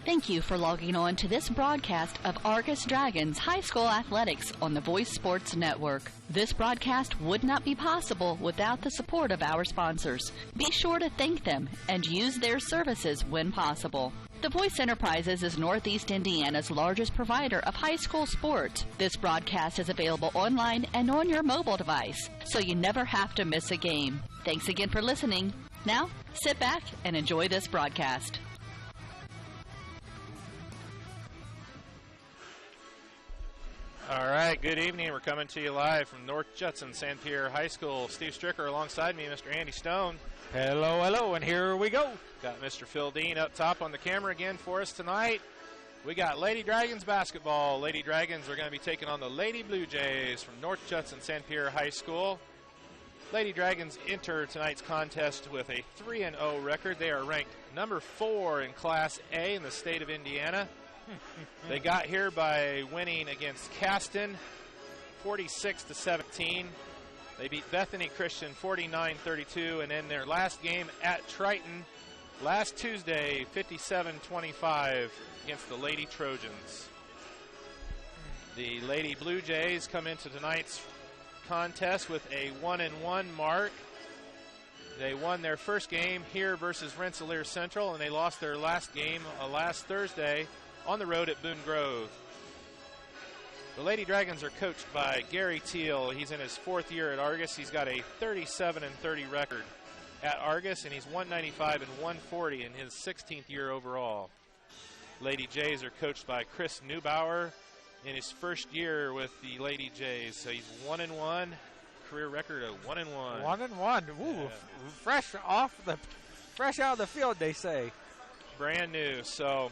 Thank you for logging on to this broadcast of Argos Dragons High School Athletics on the Voice Sports Network. This broadcast would not be possible without the support of our sponsors. Be sure to thank them and use their services when possible. The Voice Enterprises is Northeast Indiana's largest provider of high school sports. This broadcast is available online and on your mobile device, so you never have to miss a game. Thanks again for listening. Now, sit back and enjoy this broadcast. All right, good evening. We're coming to you live from North Judson, St. Pierre High School. Steve Stricker alongside me, Mr. Andy Stone. Hello, hello, and here we go. Got Mr. Phil Dean up top on the camera again for us tonight. We got Lady Dragons basketball. Lady Dragons are going to be taking on the Lady Blue Jays from North Judson, St. Pierre High School. Lady Dragons enter tonight's contest with a 3-0 record. They are ranked number 4 in Class A in the state of Indiana. They got here by winning against Caston 46-17. They beat Bethany Christian 49-32, and in their last game at Triton last Tuesday 57-25 against the Lady Trojans. The Lady Blue Jays come into tonight's contest with a 1-1 mark. They won their first game here versus Rensselaer Central, and they lost their last game last Thursday on the road at Boone Grove. The Lady Dragons are coached by Gary Teal. He's in his 4th year at Argos. He's got a 37-30 record at Argos, and he's 195 and 140 in his 16th year overall. Lady Jays are coached by Chris Neubauer in his first year with the Lady Jays. So he's 1-1, career record of 1-1. 1-1. Ooh, yeah. fresh out of the field, they say. Brand new. So,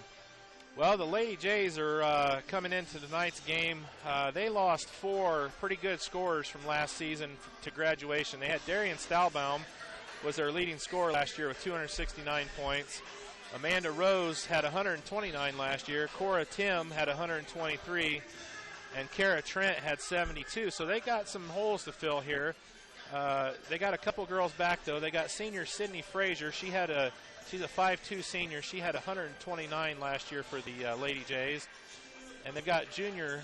well, the Lady Jays are coming into tonight's game. They lost 4 pretty good scorers from last season to graduation. They had Darian Stahlbaum was their leading scorer last year with 269 points. Amanda Rose had 129 last year. Cora Tim had 123. And Kara Trent had 72. So they got some holes to fill here. They got a couple girls back, though. They got senior Sydney Frazier. She's a 5'2 senior. She had 129 last year for the Lady Jays. And they've got junior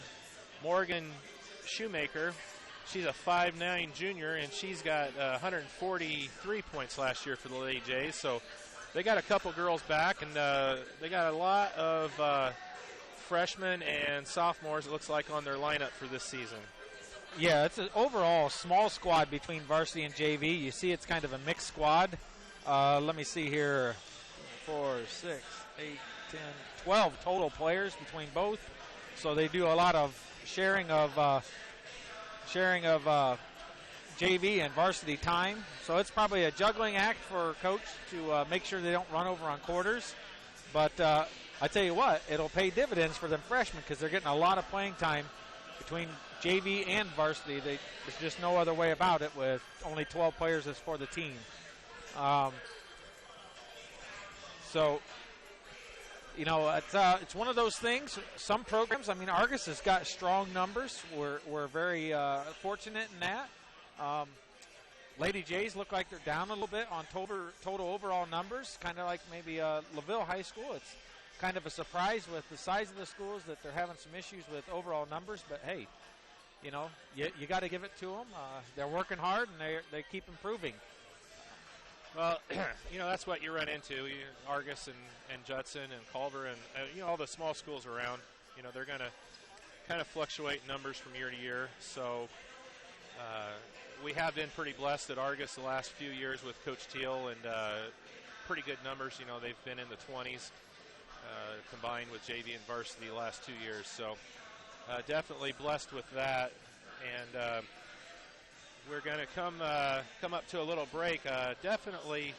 Morgan Shoemaker. She's a 5'9 junior, and she's got 143 points last year for the Lady Jays. So they got a couple girls back, and they got a lot of freshmen and sophomores, it looks like, on their lineup for this season. Yeah, it's an overall small squad between varsity and JV. You see it's kind of a mixed squad. Let me see here. 4, 6, 8, 10, 12 total players between both. So they do a lot of sharing of JV and varsity time. So it's probably a juggling act for Coach to make sure they don't run over on quarters. But I tell you what, it'll pay dividends for them freshmen because they're getting a lot of playing time between JV and varsity. There's just no other way about it with only 12 players as for the team. So, you know, it's one of those things. Some programs, I mean, Argos has got strong numbers. We're very fortunate in that. Lady Jays look like they're down a little bit on total overall numbers, kind of like maybe LaVille High School. It's kind of a surprise with the size of the schools that they're having some issues with overall numbers. But, hey, you know, you got to give it to them. They're working hard, and they keep improving. Well, you know, that's what you run into. Argos and Judson and Culver and, you know, all the small schools around, you know, they're going to kind of fluctuate in numbers from year to year. So we have been pretty blessed at Argos the last few years with Coach Teal, and pretty good numbers. You know, they've been in the 20s combined with JV and varsity the last 2 years. So definitely blessed with that. And we're going to come up to a little break. Definitely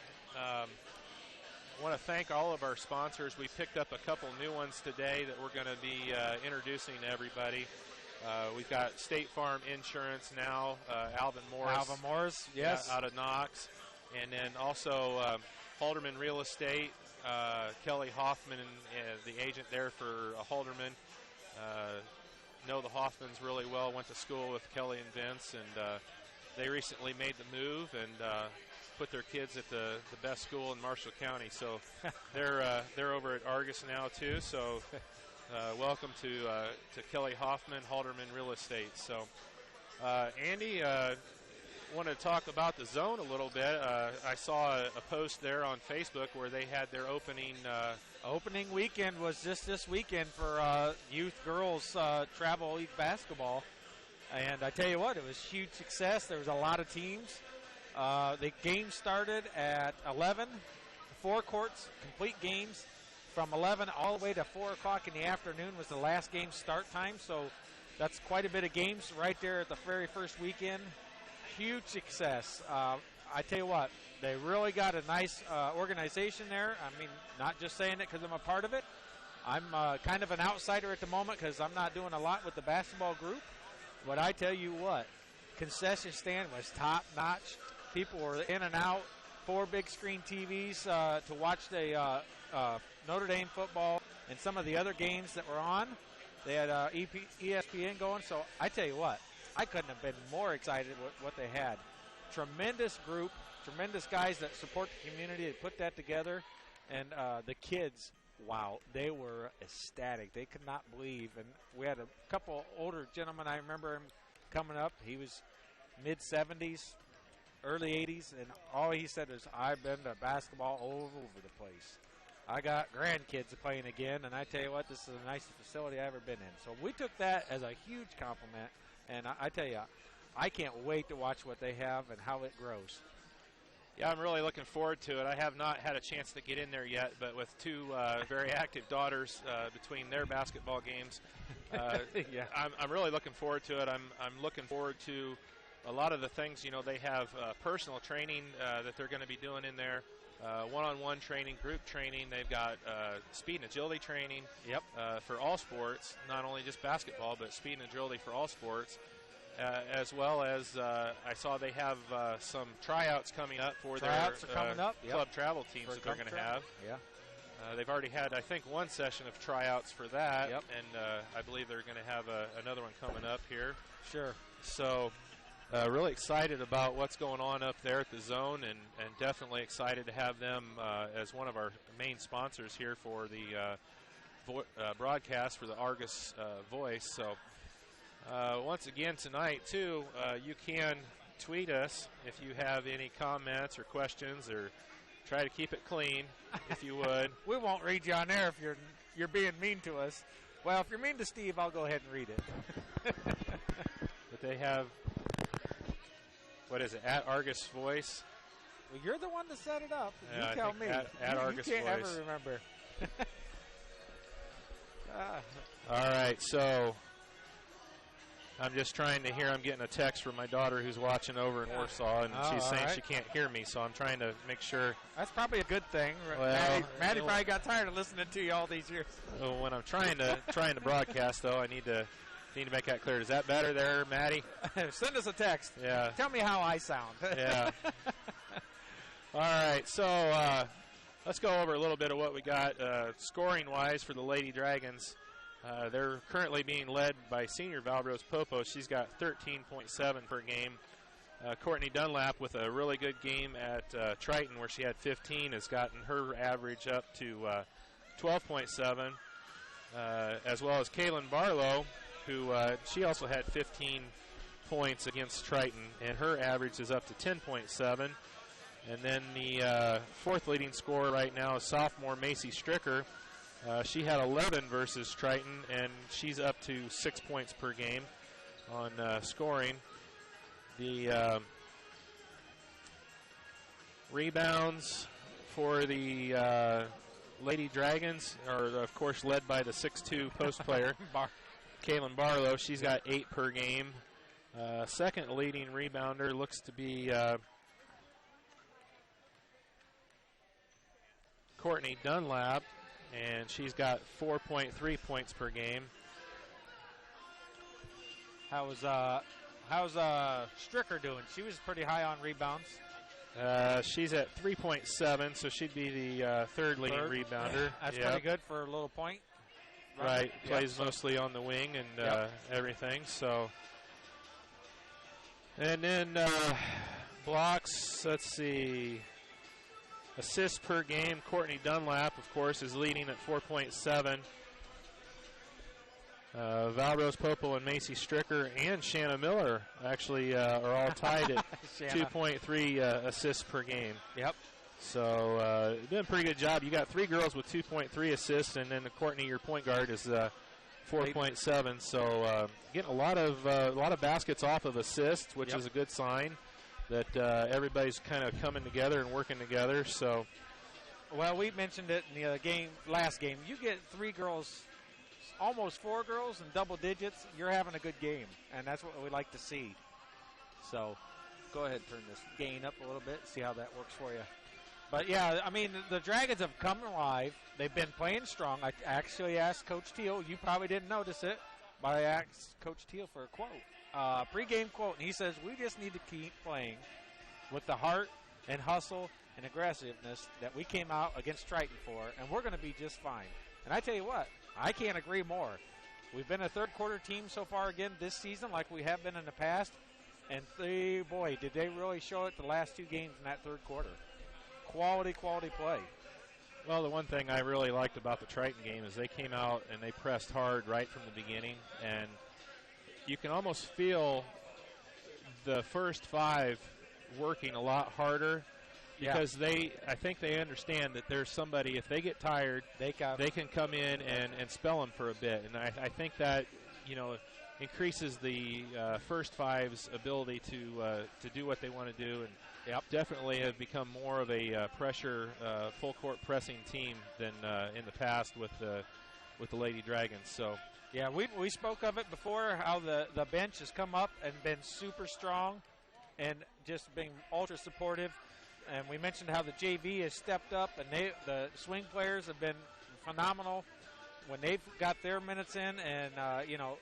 want to thank all of our sponsors. We picked up a couple new ones today that we're going to be introducing to everybody. We've got State Farm Insurance now, Alvin Morris, yes, out of Knox. And then also Halderman Real Estate, Kelly Hoffman, the agent there for Halderman. Know the Hoffmans really well, went to school with Kelly and Vince, and they recently made the move, and put their kids at the best school in Marshall County. So they're over at Argos now too. So welcome to Kelly Hoffman, Halderman Real Estate. So Andy, wanted to talk about the zone a little bit. I saw a post there on Facebook where they had their opening weekend was just this weekend for youth girls travel league basketball. And I tell you what, it was huge success. There was a lot of teams. The game started at 11, 4 courts, complete games. From 11 all the way to 4 o'clock in the afternoon was the last game start time. So that's quite a bit of games right there at the very first weekend. Huge success. I tell you what, they really got a nice organization there. I mean, not just saying it because I'm a part of it. I'm kind of an outsider at the moment because I'm not doing a lot with the basketball group. But I tell you what, concession stand was top notch. People were in and out. 4 big screen TVs to watch the Notre Dame football and some of the other games that were on. They had ESPN going. So I tell you what, I couldn't have been more excited with what they had. Tremendous group, tremendous guys that support the community. They put that together. And the kids, wow, they were ecstatic. They could not believe. And we had a couple older gentlemen. I remember him coming up. He was mid-70s, early 80s, and all he said is, I've been to basketball all over the place. I got grandkids playing again, and I tell you what, this is the nicest facility I've ever been in. So we took that as a huge compliment, and I tell you, I can't wait to watch what they have and how it grows. Yeah, I'm really looking forward to it. I have not had a chance to get in there yet, but with 2 very active daughters between their basketball games, yeah. I'm really looking forward to it. I'm looking forward to a lot of the things. You know, they have personal training that they're going to be doing in there, one-on-one training, group training. They've got speed and agility training. Yep. For all sports, not only just basketball, but speed and agility for all sports. As well as I saw they have some tryouts coming up for their club travel teams that they're going to have. Yeah. They've already had, I think, 1 session of tryouts for that, yep. And I believe they're going to have another one coming up here. Sure. So really excited about what's going on up there at the zone, and definitely excited to have them as one of our main sponsors here for the broadcast for the Argus Voice. So once again tonight, too, you can tweet us if you have any comments or questions, or try to keep it clean, if you would. We won't read you on there if you're being mean to us. Well, if you're mean to Steve, I'll go ahead and read it. But they have, what is it, at Argus Voice? Well, you're the one that set it up. Yeah, you tell me. At Argus Voice. You can't Voice. ever remember. All right, so I'm just trying to hear. I'm getting a text from my daughter who's watching over in Warsaw, and she's saying she can't hear me, so I'm trying to make sure. That's probably a good thing. Well, Maddie probably got tired of listening to you all these years. Well, when I'm trying to broadcast, though, I need to make that clear. Is that better there, Maddie? Send us a text. Yeah. Tell me how I sound. Yeah. All right, so let's go over a little bit of what we got scoring-wise for the Lady Dragons. They're currently being led by senior Valrose Popo. She's got 13.7 per game. Courtney Dunlap with a really good game at Triton, where she had 15, has gotten her average up to 12.7, as well as Kaylin Barlow, who she also had 15 points against Triton, and her average is up to 10.7. And then the fourth leading scorer right now is sophomore Macy Stricker. She had 11 versus Triton, and she's up to 6 points per game on scoring. The rebounds for the Lady Dragons are, of course, led by the 6'2" post player, Kaylin Barlow. She's got 8 per game. Second leading rebounder looks to be Courtney Dunlap, and she's got 4.3 points per game. How's Stricker doing? She was pretty high on rebounds. She's at 3.7, so she'd be the third leading rebounder. That's pretty good for a little point. Right, plays mostly on the wing and everything. So, and then Blocks, let's see. Assists per game. Courtney Dunlap, of course, is leading at 4.7. Valrose Popo and Macy Stricker and Shanna Miller actually are all tied at 2.3 assists per game. Yep. So doing a pretty good job. You got 3 girls with 2.3 assists, and then Courtney, your point guard, is 4.7. So getting a lot of baskets off of assists, which is a good sign that everybody's kind of coming together and working together. So, well, we mentioned it in the last game. You get 3 girls, almost 4 girls in double digits, you're having a good game, and that's what we like to see. So go ahead and turn this gain up a little bit, see how that works for you. But, yeah, I mean, the Dragons have come alive. They've been playing strong. I actually asked Coach Teal. You probably didn't notice it, but I asked Coach Teal for a quote, pregame quote, and he says, we just need to keep playing with the heart and hustle and aggressiveness that we came out against Triton for, and we're going to be just fine. And I tell you what, I can't agree more. We've been a third-quarter team so far again this season like we have been in the past, and boy, did they really show it the last 2 games in that third quarter. Quality play. Well, the one thing I really liked about the Triton game is they came out and they pressed hard right from the beginning, and you can almost feel the first 5 working a lot harder because I think they understand that there's somebody, if they get tired, they can come in and spell them for a bit. And I think that, increases the first 5's ability to do what they want to do, and definitely have become more of a pressure, full-court pressing team than in the past with the Lady Dragons. So, yeah, we spoke of it before, how the bench has come up and been super strong and just being ultra supportive. And we mentioned how the JV has stepped up, and the swing players have been phenomenal when they've got their minutes in. And,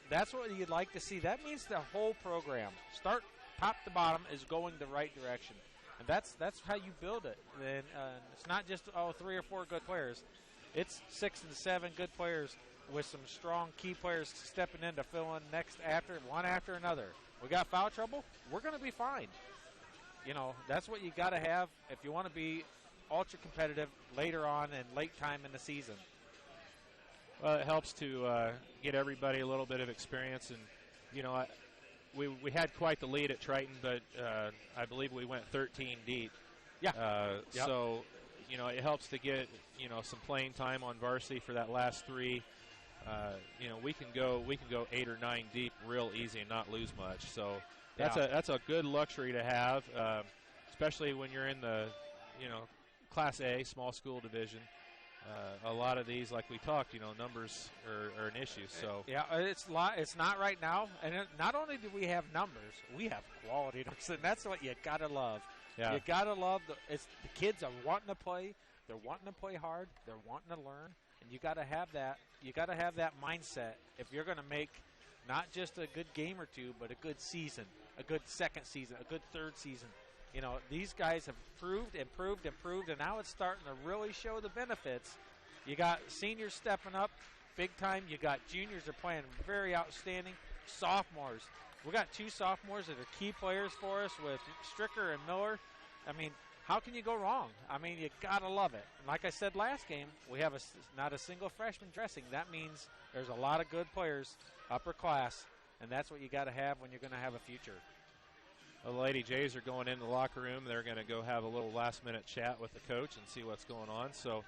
that's what you'd like to see. That means the whole program, start top to bottom, is going the right direction. And that's how you build it. And it's not just, 3 or 4 good players. It's 6 and 7 good players with some strong key players stepping in to fill in one after another. We got foul trouble, we're going to be fine. That's what you got to have if you want to be ultra competitive later on and late time in the season. Well, it helps to get everybody a little bit of experience. And, we had quite the lead at Triton, but I believe we went 13 deep. Yeah. So, it helps to get, some playing time on varsity for that last 3. We can go 8 or 9 deep real easy and not lose much. So that's a good luxury to have, especially when you're in the, Class A, small school division. A lot of these, like we talked, numbers are an issue. So yeah, it's not right now. And not only do we have numbers, we have quality numbers, and that's what you gotta love. Yeah. You gotta love the kids are wanting to play. They're wanting to play hard. They're wanting to learn, and you gotta have that. You gotta have that mindset if you're gonna make not just a good game or 2, but a good season, a good second season, a good third season. These guys have proved, and now it's starting to really show the benefits. You got seniors stepping up big time. You got juniors are playing very outstanding. Sophomores. We got 2 sophomores that are key players for us with Stricker and Miller. I mean, how can you go wrong? I mean, you got to love it. And like I said last game, we have not a single freshman dressing. That means there's a lot of good players, upper class, and that's what you got to have when you're going to have a future. Well, the Lady Jays are going in the locker room. They're going to go have a little last-minute chat with the coach and see what's going on. So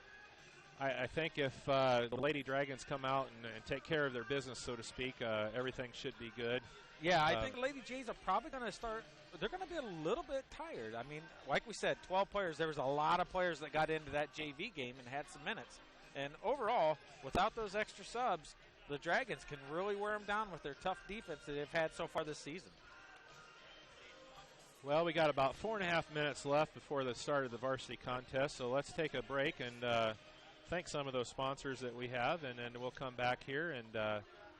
I think if the Lady Dragons come out and take care of their business, so to speak, everything should be good. Yeah, I think Lady Jays are probably going to start – they're going to be a little bit tired. I mean, like we said, 12 players. There was a lot of players that got into that JV game and had some minutes. And overall, without those extra subs, the Dragons can really wear them down with their tough defense that they've had so far this season. Well, we got about 4.5 minutes left before the start of the varsity contest, so let's take a break and thank some of those sponsors that we have, and then we'll come back here and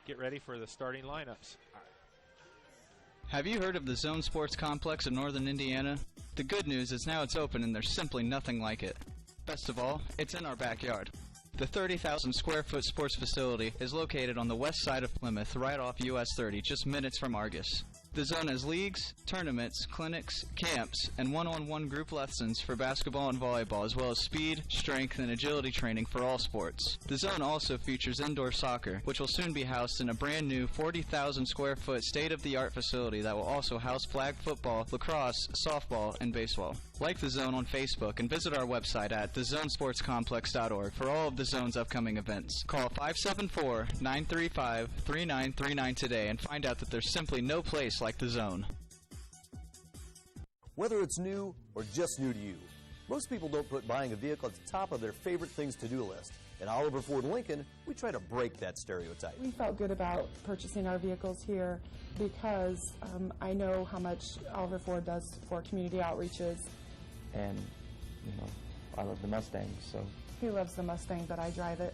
get ready for the starting lineups. Have you heard of the Zone Sports Complex in northern Indiana? The good news is now it's open and there's simply nothing like it. Best of all, it's in our backyard. The 30,000 square foot sports facility is located on the west side of Plymouth, right off US 30, just minutes from Argos. The Zone has leagues, tournaments, clinics, camps, and one-on-one group lessons for basketball and volleyball, as well as speed, strength, and agility training for all sports. The Zone also features indoor soccer, which will soon be housed in a brand new 40,000 square foot state-of-the-art facility that will also house flag football, lacrosse, softball, and baseball. Like The Zone on Facebook and visit our website at thezonesportscomplex.org for all of The Zone's upcoming events. Call 574-935-3939 today and find out that there's simply no place like The Zone. Whether it's new or just new to you, most people don't put buying a vehicle at the top of their favorite things to-do list. At Oliver Ford Lincoln, we try to break that stereotype. We felt good about purchasing our vehicles here because I know how much Oliver Ford does for community outreaches. And, I love the Mustang, so. He loves the Mustang, but I drive it.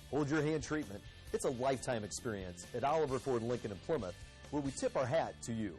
Hold your hand treatment. It's a lifetime experience at Oliver Ford Lincoln in Plymouth, where we tip our hat to you.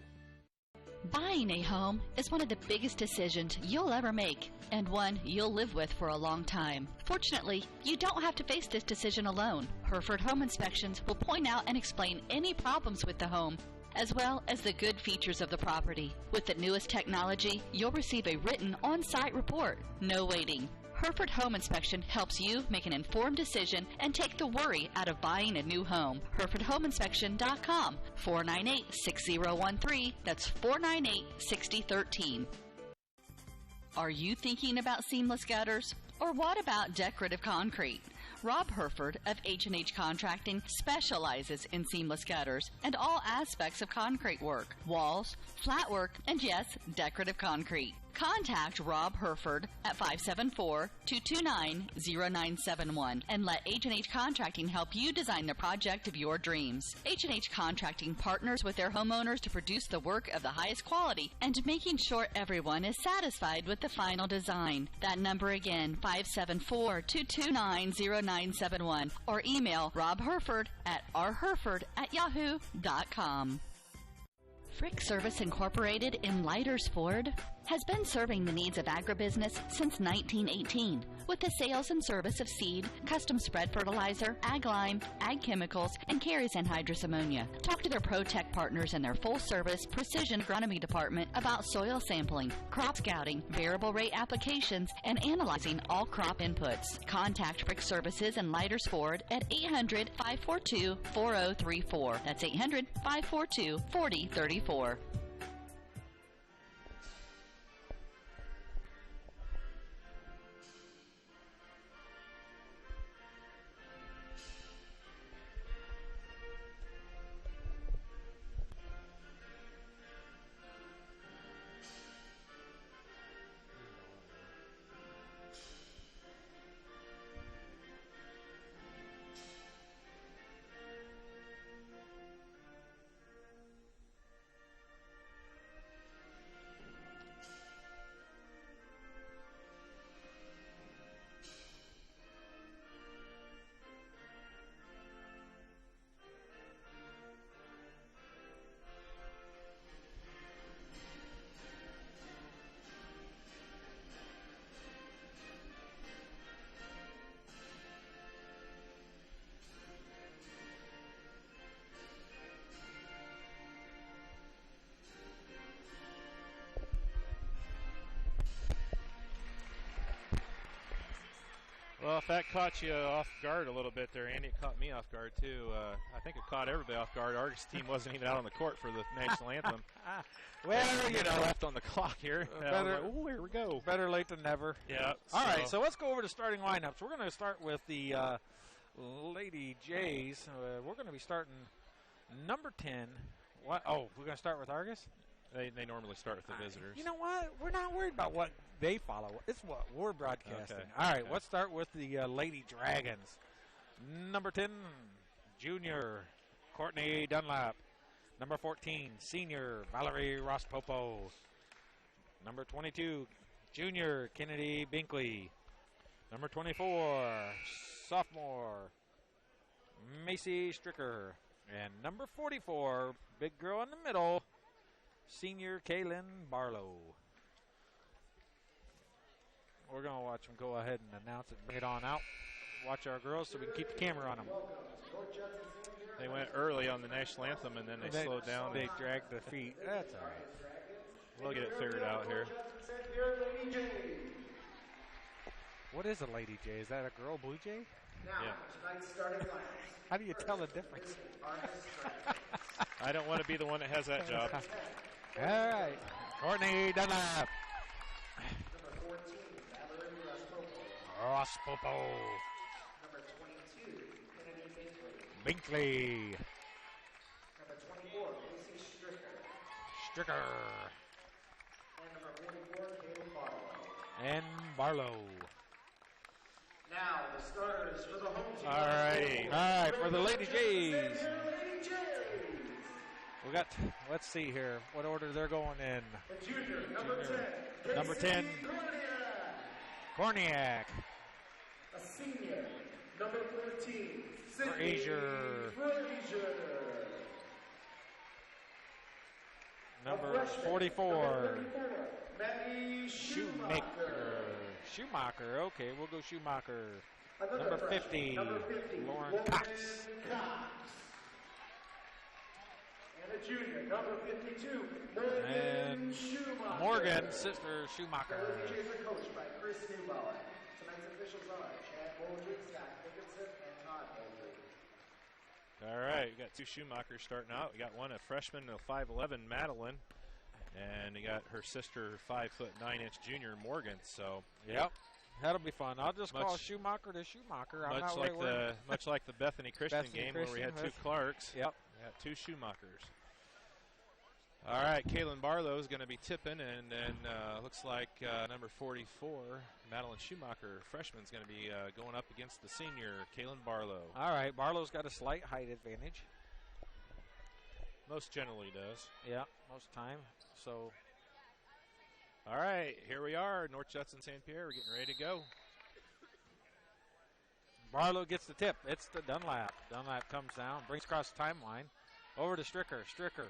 Buying a home is one of the biggest decisions you'll ever make, and one you'll live with for a long time. Fortunately, you don't have to face this decision alone. Hereford Home Inspections will point out and explain any problems with the home, as well as the good features of the property. With the newest technology, you'll receive a written on-site report. No waiting. Hereford Home Inspection helps you make an informed decision and take the worry out of buying a new home. HerefordHomeInspection.com, 498-6013. That's 498-6013. Are you thinking about seamless gutters? Or what about decorative concrete? Rob Hereford of H&H Contracting specializes in seamless gutters and all aspects of concrete work, walls, flat work, and yes, decorative concrete. Contact Rob Hereford at 574-229-0971 and let H&H Contracting help you design the project of your dreams. H&H Contracting partners with their homeowners to produce the work of the highest quality and making sure everyone is satisfied with the final design. That number again, 574-229-0971, or email Rob Hereford at rhereford@yahoo.com. Frick Service Incorporated in Leitersford has been serving the needs of agribusiness since 1918 with the sales and service of seed, custom spread fertilizer, ag lime, ag chemicals, and carries anhydrous ammonia. Talk to their ProTech partners in their full-service precision agronomy department about soil sampling, crop scouting, variable rate applications, and analyzing all crop inputs. Contact Frick Services in Leitersford at 800-542-4034. That's 800-542-4034. Well, if that caught you off guard a little bit there, Andy, it caught me off guard too. I think it caught everybody off guard. Argos team wasn't even out on the court for the national anthem. Well, left on the clock here. Oh, here we go. Better late than never. Yeah. All right, so let's go over to starting lineups. We're going to start with the Lady Jays. We're going to be starting number 10. What? Oh, we're going to start with Argos? They normally start with the visitors. You know what? We're not worried about what they follow. It's what we're broadcasting. Okay. All right, let's start with the Lady Dragons. Number 10, junior, Courtney Dunlap. Number 14, senior, Valerie Rospopo. Number 22, junior, Kennedy Binkley. Number 24, sophomore, Macy Stricker. And number 44, big girl in the middle, senior Kaylin Barlow. We're going to watch them go ahead and announce it and bring it on out. Watch our girls so we can keep the camera on them. Welcome, Coach Judson Senior They went early on the national anthem, and then they slowed down. They dragged their feet. That's all right. We'll get it figured out here. What is a Lady Jay? Is that a girl Blue Jay? Yeah. How do you tell the difference? I don't want to be the one that has that job. All right. Courtney Dunlap. Ross Popo. Number 22, Kennedy Binkley. Number 24, Lucy Stricker. Stricker. And number 44, Caleb Barlow. And Barlow. Now the starters for the home team. All righty. All right, for the Lady Jays. We got, let's see here, what order they're going in. The junior, number 10. Number 10, Korniak. A senior, number 14. Frazier. Frazier. Number 44, Maggie Shoemaker. Schumacher, okay, we'll go Schumacher. Number 50, Lauren Cox. And a junior, number 52, And Schumacher. Morgan, sister Schumacher. The Jays are coached by Chris Neubauer. Tonight's officials are Chad Moldry, Scott Dickinson, and Todd Moldry. All right, we got two Schumachers starting out. We got one, a freshman, a 5'11", Madeline. And you got her sister, 5'9" junior, Morgan. So, Yep, that'll be fun. I'll just call Schumacher to Schumacher. I'm not much like the Bethany Christian Bethany game where we had two Christian. Clarks. Yep. We got two Schumachers. All right, Kaylin Barlow is going to be tipping, and then looks like number 44, Madeline Schumacher, freshman, is going to be going up against the senior, Kaylin Barlow. All right, Barlow's got a slight height advantage. Most generally does. Yeah, most time. So, all right, here we are, North Judson St. Pierre. We're getting ready to go. Barlow gets the tip. It's the Dunlap. Dunlap comes down, brings across the timeline. Over to Stricker. Stricker.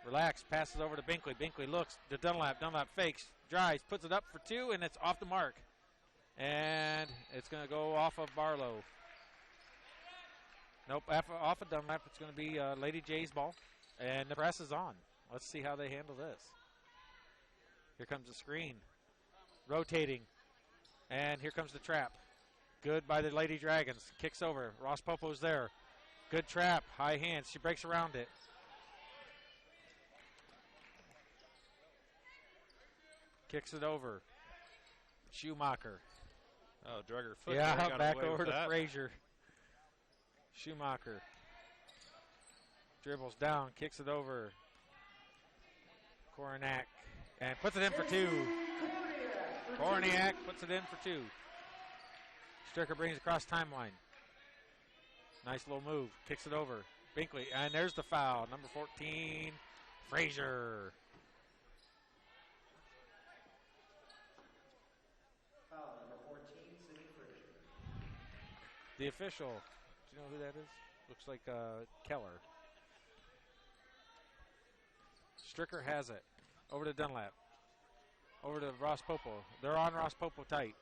Relax, passes over to Binkley. Binkley looks to Dunlap. Dunlap fakes, drives, puts it up for two, and it's off the mark. And it's going to go off of Barlow. Nope, off of Dunlap. It's going to be Lady J's ball. And the press is on. Let's see how they handle this. Here comes the screen. Rotating. And here comes the trap. Good by the Lady Dragons. Kicks over. Ross Popo's there. Good trap. High hands. She breaks around it. Kicks it over. Schumacher. Oh, drug her foot. Yeah, there. Got back away over with to that. Frazier. Schumacher. Dribbles down, kicks it over. Korniak. And puts it in for two. Korniak puts it in for two. Stricker brings it across timeline. Nice little move. Kicks it over. Binkley. And there's the foul. Number 14, Frazier. Foul, number 14, Sidney Frazier. The official. Do you know who that is? Looks like Keller. Stricker has it. Over to Dunlap. Over to Ross Popo. They're on Ross Popo tight.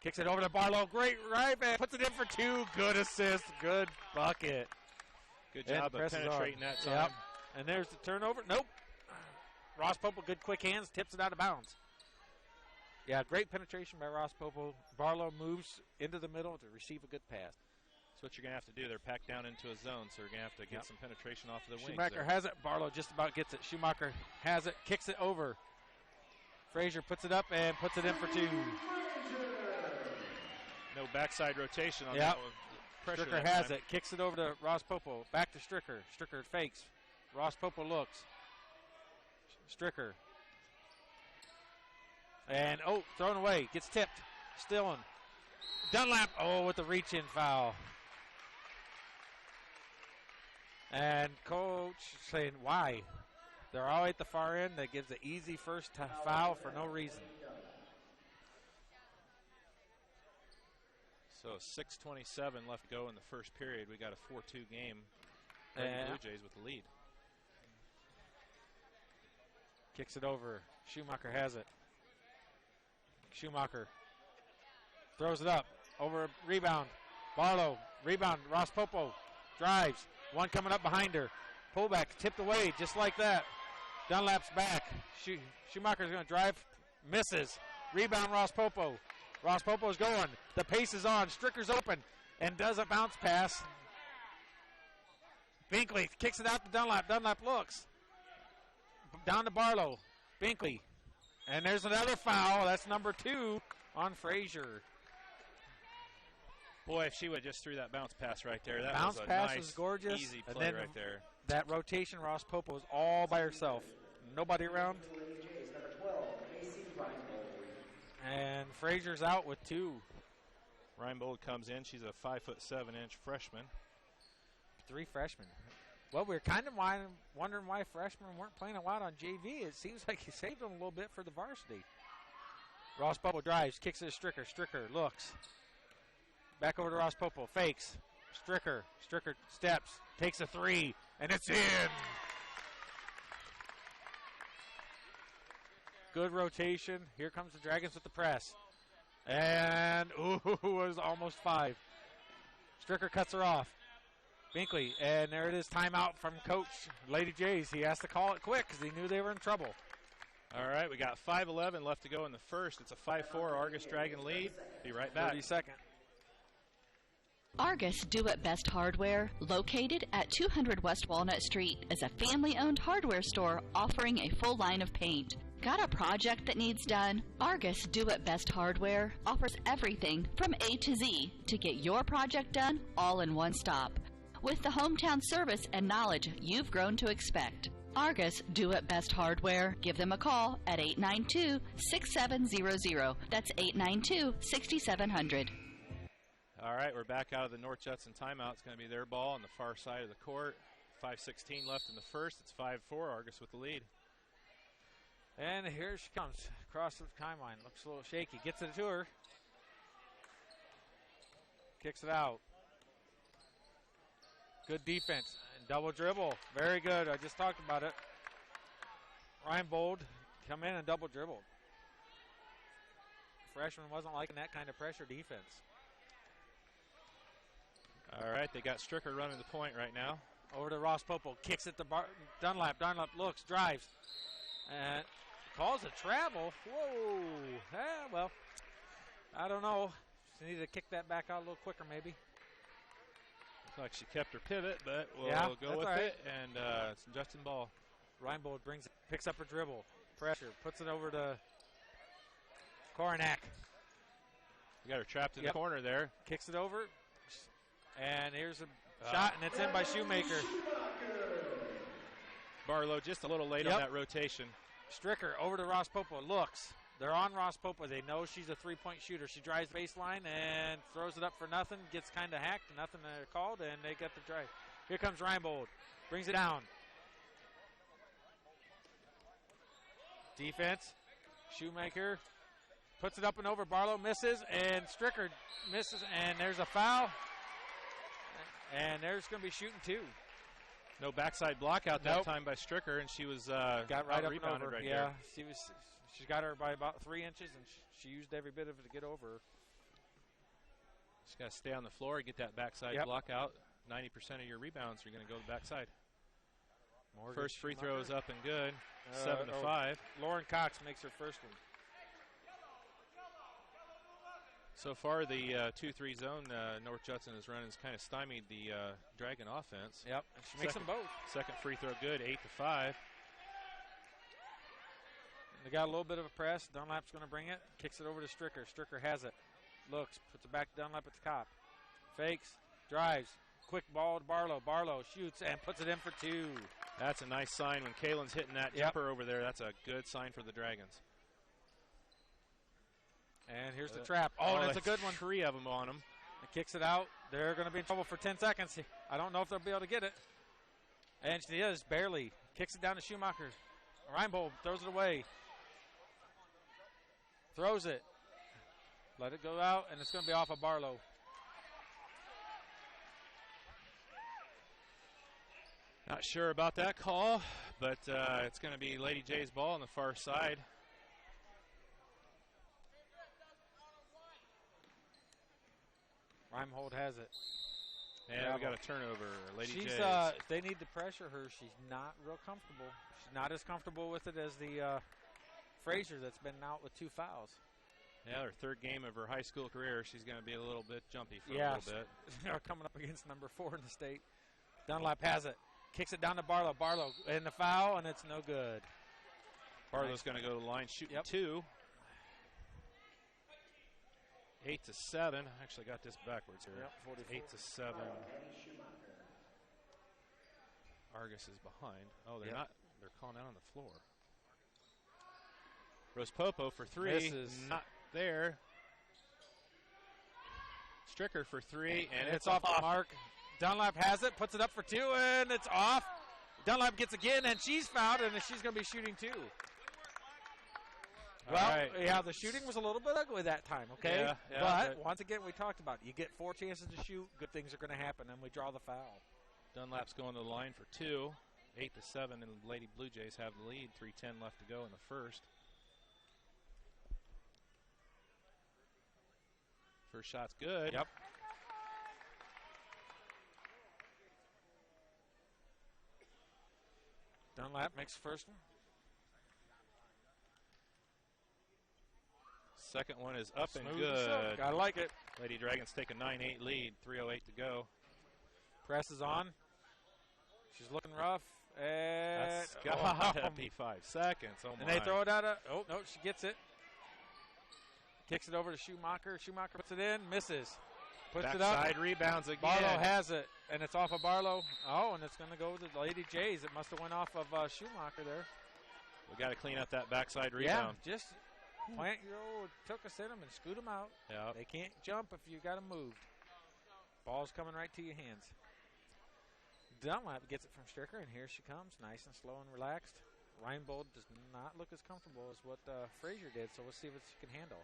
Kicks it over to Barlow. Great right back. Puts it in for two. Good assist. Good bucket. Good And job of presses penetrating on. that time. Yep. And there's the turnover. Nope. Ross Popo, good quick hands. Tips it out of bounds. Yeah, great penetration by Ross Popo. Barlow moves into the middle to receive a good pass. That's what you're going to have to do. They're packed down into a zone, so you're going to have to get some penetration off of the wings. Schumacher there. has it. Barlow just about gets it. Schumacher has it. Kicks it over. Frazier puts it up and puts it in for two. No backside rotation on Yep. that one. Pressure Stricker that has time. it. Kicks it over to Ross Popo. Back to Stricker. Stricker fakes. Ross Popo looks. Stricker. And, thrown away. Gets tipped. Stillen. Dunlap, with the reach-in foul. And coach saying, why? They're all at the far end. That gives an easy first foul for no reason. So 6:27 left to go in the first period. We got a 4-2 game. Blue Jays with the lead. Kicks it over. Schumacher has it. Schumacher throws it up. Over a rebound. Barlow. Rebound. Ross Popo. drives. One coming up behind her. Pullback, tipped away just like that. Dunlap's back. Schumacher's going to drive, misses. Rebound, Ross Popo. Ross Popo's going. The pace is on. Stricker's open and does a bounce pass. Binkley kicks it out to Dunlap. Dunlap looks. Down to Barlow. Binkley. And there's another foul. That's number 2 on Frazier. Boy, if she would have just threw that bounce pass right there. That bounce was a pass nice, was gorgeous. easy And play then right there. That rotation, Ross Popo was all by herself. Nobody around. And Frazier's out with 2. Reinbold comes in. She's a 5'7" freshman. 3 freshmen. Well, we were kind of wondering why freshmen weren't playing a lot on JV. It seems like he saved them a little bit for the varsity. Ross Popo drives, kicks it to Stricker. Stricker looks. Back over to Ross Popo. Fakes. Stricker. Stricker steps. Takes a 3. And it's in. Good rotation. Here comes the Dragons with the press. And, ooh, it was almost 5. Stricker cuts her off. Binkley, and there it is, timeout from Coach Lady Jays. He has to call it quick because he knew they were in trouble. All right, we got 5:11 left to go in the first. It's a 5-4 Argus Dragon lead. Be right back. 32nd. Argus Do It Best Hardware, located at 200 West Walnut Street, is a family-owned hardware store offering a full line of paint. Got a project that needs done? Argus Do It Best Hardware offers everything from A to Z to get your project done all in one stop. With the hometown service and knowledge you've grown to expect. Argus Do It Best Hardware. Give them a call at 892-6700. That's 892-6700. All right, we're back out of the North Judson timeout. It's going to be their ball on the far side of the court. 5:16 left in the first. It's 5-4, Argus with the lead. And here she comes across the timeline. Looks a little shaky. Gets it to her. Kicks it out. Good defense. And double dribble. Very good. I just talked about it. Reinbold come in and double dribble. Freshman wasn't liking that kind of pressure defense. All right, they got Stricker running the point right now. Over to Ross Popo. Kicks it to Dunlap. Dunlap looks, drives. And calls a travel. Whoa. Well, I don't know. She needed to kick that back out a little quicker maybe. Looks like she kept her pivot, but we'll go with it. And it's Judson ball. Reinbold picks up her dribble. Pressure. Puts it over to Koronak. You got her trapped in the corner there. Kicks it over. And here's a shot, and it's in by Shoemaker. Barlow just a little late on that rotation. Stricker over to Ross Popo. Looks. They're on Ross Popo. They know she's a three-point shooter. She drives baseline and throws it up for nothing. Gets kind of hacked. Nothing called, and they get the drive. Here comes Reinbold. Brings it down. Defense. Shoemaker puts it up and over. Barlow misses, and Stricker misses, and there's a foul. And there's going to be shooting 2. No backside block out that time by Stricker, and she was got right up rebounded and over. right there. She's got her by about 3 inches, and she used every bit of it to get over her. Just got to stay on the floor and get that backside block out. 90% of your rebounds are going to go to the backside. First free throw is up and good. 7-5. Lauren Cox makes her first one. So far, the 2-3 zone North Judson is running has kind of stymied the Dragon offense. Yep, and she makes them both. Second free throw good, 8-5. They got a little bit of a press. Dunlap's going to bring it. Kicks it over to Stricker. Stricker has it. Looks, puts it back to Dunlap at the top. Fakes, drives. Quick ball to Barlow. Barlow shoots and puts it in for 2. That's a nice sign when Kaylin's hitting that jumper over there. That's a good sign for the Dragons. And here's the trap. Oh, that's a good one. 3 of them on them. Kicks it out. They're going to be in trouble for 10 seconds. I don't know if they'll be able to get it. And she is, barely. Kicks it down to Schumacher. Reinbold throws it away. Throws it. Let it go out, and it's going to be off of Barlow. Not sure about that call, but it's going to be Lady J's ball on the far side. Reinbold has it. And we got a turnover. Lady Jays. They need to pressure her. She's not real comfortable. She's not as comfortable with it as the Frazier that's been out with 2 fouls. Yeah, her 3rd game of her high school career. She's going to be a little bit jumpy for a little bit. Coming up against number 4 in the state. Dunlap has it. Kicks it down to Barlow. Barlow in the foul, and it's no good. Barlow's going to go to the line shooting 2. 8-7. I actually got this backwards here. 8-7. Argos is behind. Oh, they're not. They're calling out on the floor. Rospopo for 3. Misses. Not there. Stricker for 3, and it's off the mark. Dunlap has it, puts it up for 2, and it's off. Dunlap gets again, and she's fouled, and she's going to be shooting 2. Yeah, the shooting was a little bit ugly that time, okay? But once again, we talked about it. You get 4 chances to shoot, good things are going to happen, and we draw the foul. Dunlap's going to the line for 2. 8-7, and the Lady Blue Jays have the lead. 3:10 left to go in the first. First shot's good. Yep. Dunlap makes first one. Second one is up and Smooth good. I like it. Lady Dragons take a 9-8 lead. 3:08 to go. Presses on. She's looking rough. And that's got to be 5 seconds. Oh, and they throw it out. Oh, no, she gets it. Kicks it over to Schumacher. Schumacher puts it in, misses. Puts it up. Side rebounds again. Barlow has it, and it's off of Barlow. Oh, and it's going to go to the Lady Jays. It must have went off of Schumacher there. We got to clean up that backside rebound. Yeah, just plant your old tuchus in them and scoot them out. Yep. They can't jump if you got them moved. Ball's coming right to your hands. Dunlap gets it from Stricker, and here she comes, nice and slow and relaxed. Reinbold does not look as comfortable as what Frazier did, so we'll see what she can handle.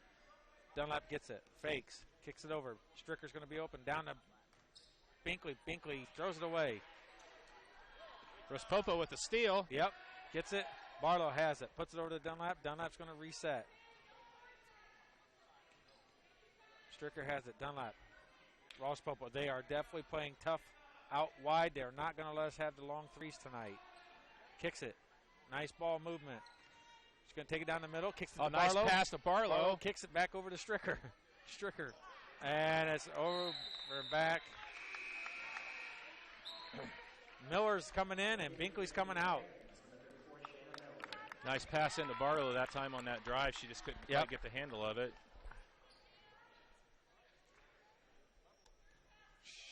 Dunlap gets it, fakes, kicks it over. Stricker's going to be open, down to Binkley. Binkley throws it away. Rospopo with the steal. Yep, gets it. Barlow has it, puts it over to Dunlap. Dunlap's going to reset. Stricker has it, Dunlap. Rospopo, they are definitely playing tough out wide. They're not going to let us have the long threes tonight. Kicks it. Nice ball movement. She's going to take it down the middle. Kicks it to nice Barlow. Pass to Barlow. Barlow kicks it back over to Stricker. Stricker. And it's over back. Miller's coming in and Binkley's coming out. Nice pass into Barlow that time on that drive. She just couldn't quite get the handle of it.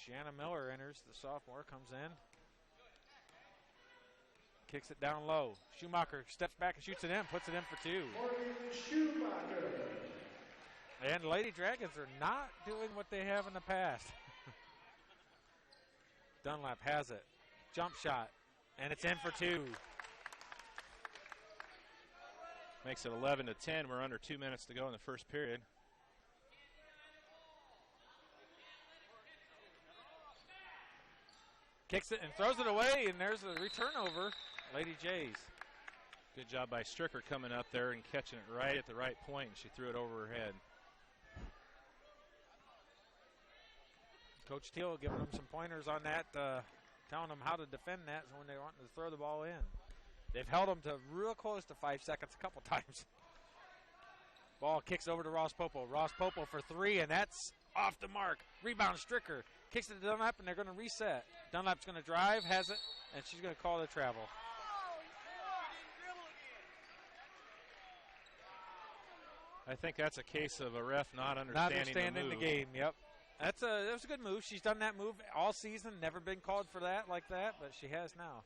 Shanna Miller enters. The sophomore comes in. Kicks it down low. Schumacher steps back and shoots it in. Puts it in for 2. Schumacher. And Lady Dragons are not doing what they have in the past. Dunlap has it. Jump shot. And it's in for 2. Makes it 11-10. We're under 2 minutes to go in the first period. Kicks it and throws it away, and there's a return over. Lady Jays. Good job by Stricker coming up there and catching it right at the right point. She threw it over her head. Coach Teal giving them some pointers on that, telling them how to defend that when they want to throw the ball in. They've held them to real close to 5 seconds a couple times. Ball kicks over to Rospopo. Rospopo for 3, and that's off the mark. Rebound Stricker. Kicks it to Dunlap, and they're going to reset. Dunlap's going to drive, has it, and she's going to call the travel. I think that's a case of a ref not understanding the game, yep. That was a good move. She's done that move all season, never been called for that like that, but she has now.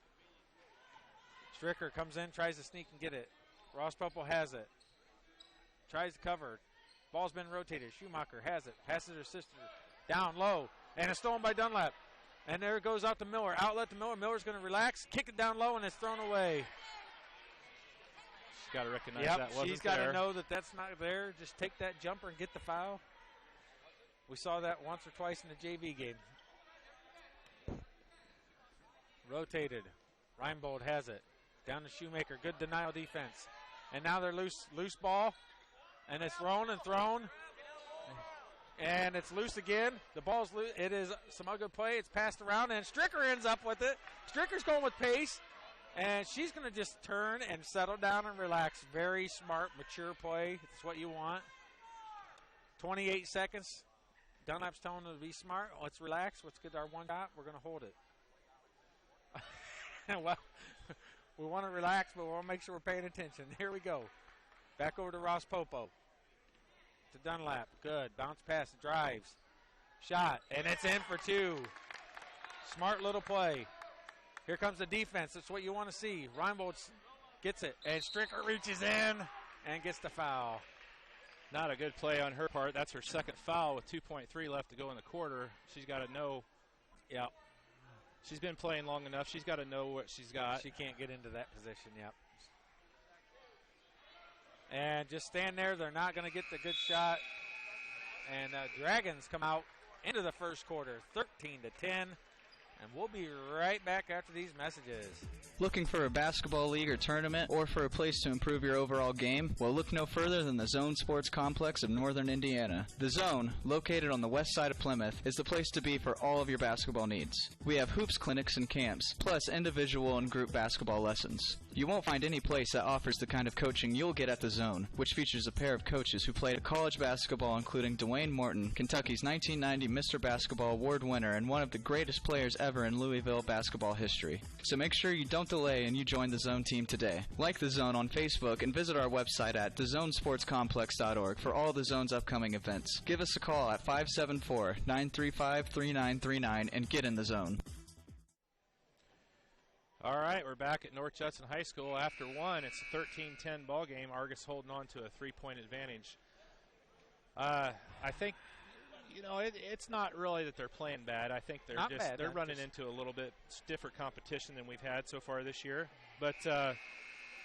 Stricker comes in, tries to sneak and get it. Rospopo has it. Tries to cover. Ball's been rotated. Schumacher has it. Passes her sister down low. And it's stolen by Dunlap. And there it goes out to Miller. Outlet to Miller. Miller's going to relax. Kick it down low, and it's thrown away. She's got to recognize that wasn't there. She's got to know that that's not there. Just take that jumper and get the foul. We saw that once or twice in the JV game. Rotated. Reinbold has it. Down to Shoemaker. Good denial defense. And now they're loose ball. And it's thrown and thrown. And it's loose again. The ball's loose. It is some good play. It's passed around, and Stricker ends up with it. Stricker's going with pace, and she's going to just turn and settle down and relax. Very smart, mature play. It's what you want. 28 seconds. Dunlap's telling them to be smart. Let's relax. Let's get our one shot. We're going to hold it. Well, we want to relax, but we want to make sure we're paying attention. Here we go. Back over to Ross Popo. To Dunlap. Good. Bounce pass. Drives. Shot. And it's in for two. Smart little play. Here comes the defense. That's what you want to see. Reinbold gets it. And Stricker reaches in and gets the foul. Not a good play on her part. That's her second foul with 2.3 left to go in the quarter. She's got to know. Yep. She's been playing long enough. She's got to know what she's got. She can't get into that position. Yep. And just stand there. They're not going to get the good shot. And Dragons come out into the first quarter, 13-10. And we'll be right back after these messages. Looking for a basketball league or tournament, or for a place to improve your overall game? Well, look no further than the Zone Sports Complex of Northern Indiana. The Zone, located on the west side of Plymouth, is the place to be for all of your basketball needs. We have hoops clinics and camps, plus individual and group basketball lessons. You won't find any place that offers the kind of coaching you'll get at the Zone, which features a pair of coaches who played college basketball, including Dwayne Morton, Kentucky's 1990 Mr. Basketball Award winner and one of the greatest players ever in Louisville basketball history. So make sure you don't delay and you join the Zone team today. Like the Zone on Facebook and visit our website at thezonesportscomplex.org for all the Zone's upcoming events. Give us a call at 574-935-3939 and get in the Zone. All right, we're back at North Judson High School. After one, it's a 13-10 ball game. Argus holding on to a 3-point advantage. I think, it's not really that they're playing bad. I think they're running into a little bit stiffer competition than we've had so far this year. But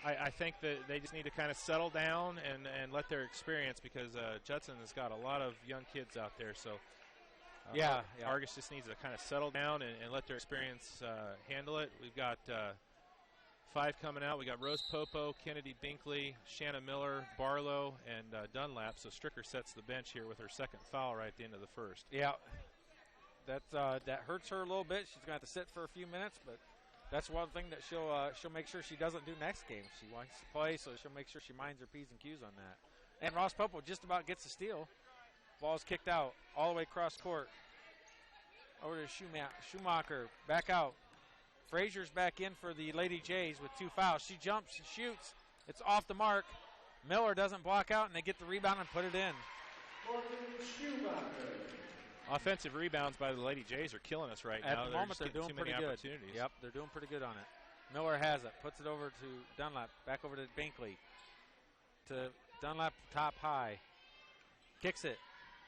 I think that they just need to kind of settle down and let their experience, because Judson has got a lot of young kids out there. So Argus just needs to kind of settle down and let their experience handle it. We've got 5 coming out. We got Rose Popo, Kennedy Binkley, Shanna Miller, Barlow, and Dunlap. So Stricker sets the bench here with her second foul right at the end of the first. Yeah, that hurts her a little bit. She's going to have to sit for a few minutes, but that's one thing that she'll make sure she doesn't do next game. She wants to play, so she'll make sure she minds her P's and Q's on that. And Ross Popo just about gets the steal. Ball's kicked out all the way across court. Over to Schumacher. Back out. Frazier's back in for the Lady Jays with 2 fouls. She jumps and shoots. It's off the mark. Miller doesn't block out, and they get the rebound and put it in. Offensive rebounds by the Lady Jays are killing us right now. At the moment, they're doing pretty good. Yep, they're doing pretty good on it. Miller has it. Puts it over to Dunlap. Back over to Binkley. To Dunlap, top high. Kicks it.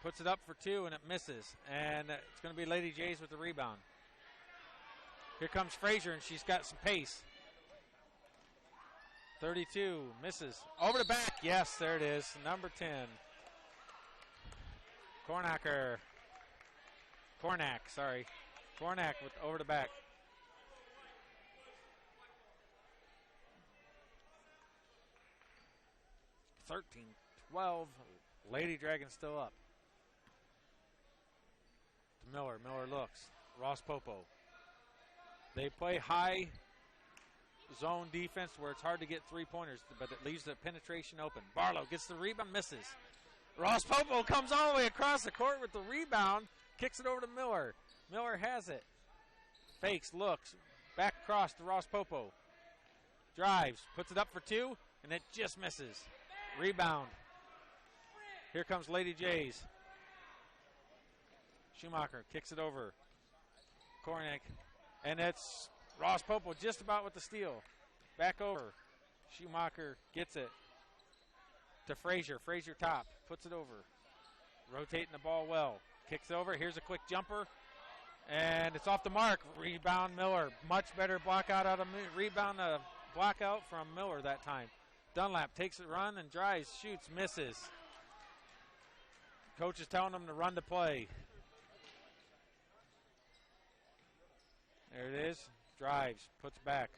Puts it up for 2, and it misses. And it's going to be Lady Jays with the rebound. Here comes Frazier, and she's got some pace. 32, misses. Over the back. Yes, there it is. Number 10. Cornack, sorry. Cornack with over the back. (13-12). Lady Dragon still up. To Miller. Miller looks. Ross Popo. They play high zone defense where it's hard to get 3-pointers, but it leaves the penetration open. Barlow gets the rebound, misses. Ross Popo comes all the way across the court with the rebound, kicks it over to Miller. Miller has it. Fakes, looks, back across to Ross Popo. Drives, puts it up for 2, and it just misses. Rebound. Here comes Lady Jays. Schumacher kicks it over. Kornick. And it's Ross Popo just about with the steal. Back over. Schumacher gets it to Frazier. Frazier top. Puts it over. Rotating the ball well. Kicks over. Here's a quick jumper. And it's off the mark. Rebound Miller. Much better block out of rebound block out from Miller that time. Dunlap takes a run and drives, shoots, misses. Coach is telling them to run the play. There it is. Drives, puts back.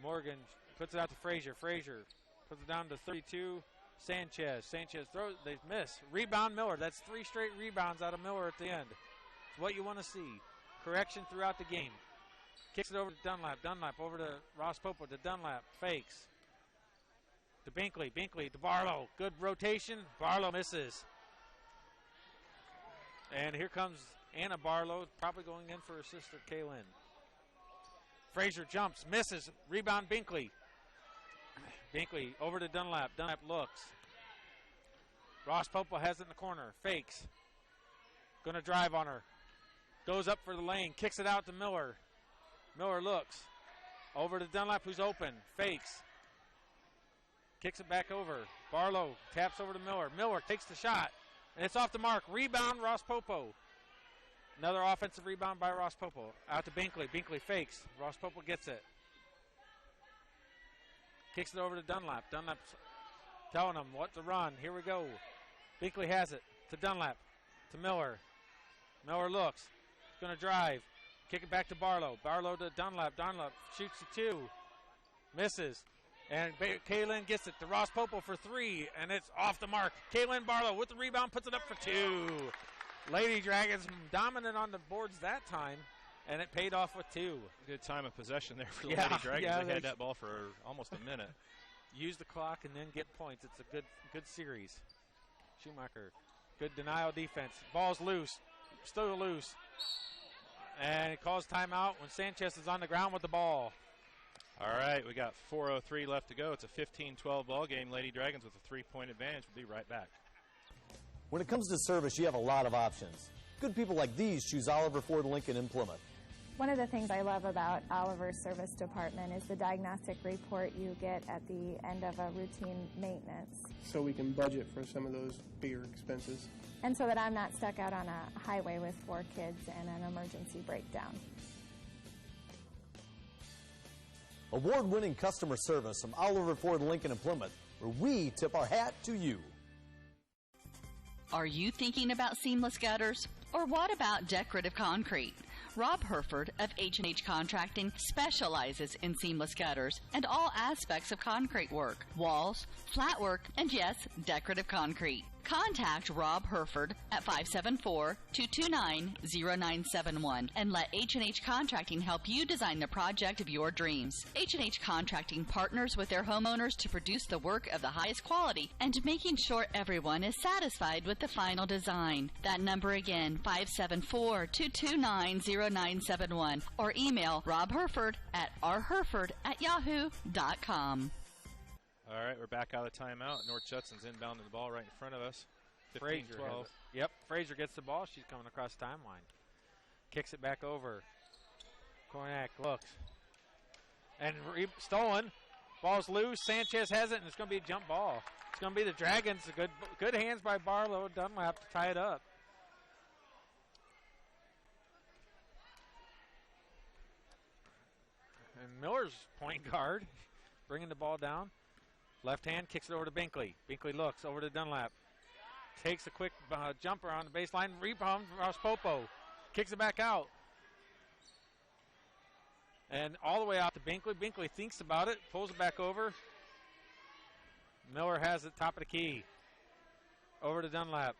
Morgan puts it out to Frazier. Frazier puts it down to 32. Sanchez throws, they miss. Rebound Miller. That's 3 straight rebounds out of Miller at the end. It's what you want to see. Correction throughout the game. Kicks it over to Dunlap. Dunlap over to Ross Popo to Dunlap. Fakes. To Binkley. Binkley to Barlow. Good rotation. Barlow misses. And here comes Anna Barlow, probably going in for her sister, Kaylin. Frazier jumps, misses. Rebound Binkley. Binkley over to Dunlap. Dunlap looks. Ross Popo has it in the corner. Fakes. Going to drive on her. Goes up for the lane. Kicks it out to Miller. Miller looks. Over to Dunlap, who's open. Fakes. Kicks it back over. Barlow taps over to Miller. Miller takes the shot. And it's off the mark. Rebound, Ross Popo. Another offensive rebound by Ross Popo. Out to Binkley. Binkley fakes. Ross Popo gets it. Kicks it over to Dunlap. Dunlap's telling him what to run. Here we go. Binkley has it to Dunlap. To Miller. Miller looks. He's going to drive. Kick it back to Barlow. Barlow to Dunlap. Dunlap shoots the 2. Misses. And Kaylin gets it to Ross Popo for 3. And it's off the mark. Kaylin Barlow with the rebound puts it up for 2. Lady Dragons dominant on the boards that time. And it paid off with 2. Good time of possession there for the Lady Dragons. They had that ball for almost a minute. Use the clock and then get points. It's a good series. Schumacher, good denial defense. Ball's loose, still loose. And it calls timeout when Sanchez is on the ground with the ball. All right, we got 4:03 left to go. It's a 15-12 ball game. Lady Dragons with a 3-point advantage. We'll be right back. When it comes to service, you have a lot of options. Good people like these choose Oliver Ford Lincoln in Plymouth. One of the things I love about Oliver's service department is the diagnostic report you get at the end of a routine maintenance. So we can budget for some of those bigger expenses. And so that I'm not stuck out on a highway with 4 kids and an emergency breakdown. Award-winning customer service from Oliver Ford Lincoln in Plymouth, where we tip our hat to you. Are you thinking about seamless gutters? Or what about decorative concrete? Rob Herford of H&H Contracting specializes in seamless gutters and all aspects of concrete work, walls, flat work, and yes, decorative concrete. Contact Rob Herford at 574-229-0971 and let H&H Contracting help you design the project of your dreams. H&H Contracting partners with their homeowners to produce the work of the highest quality and making sure everyone is satisfied with the final design. That number again, 574-229-0971 or email Rob Herford at rherford@yahoo.com. All right, we're back out of timeout. North Judson's inbounding the ball right in front of us. 15-12. Yep, Frazier gets the ball. She's coming across the timeline. Kicks it back over. Kornak looks. And stolen. Ball's loose. Sanchez has it, and it's going to be a jump ball. It's going to be the Dragons. Good hands by Barlow. Dunlap to tie it up. And Miller's point guard bringing the ball down. Left hand kicks it over to Binkley. Binkley looks over to Dunlap. Takes a quick jumper on the baseline. Rebound from Ross Popo. Kicks it back out. And all the way out to Binkley. Binkley thinks about it. Pulls it back over. Miller has it top of the key. Over to Dunlap.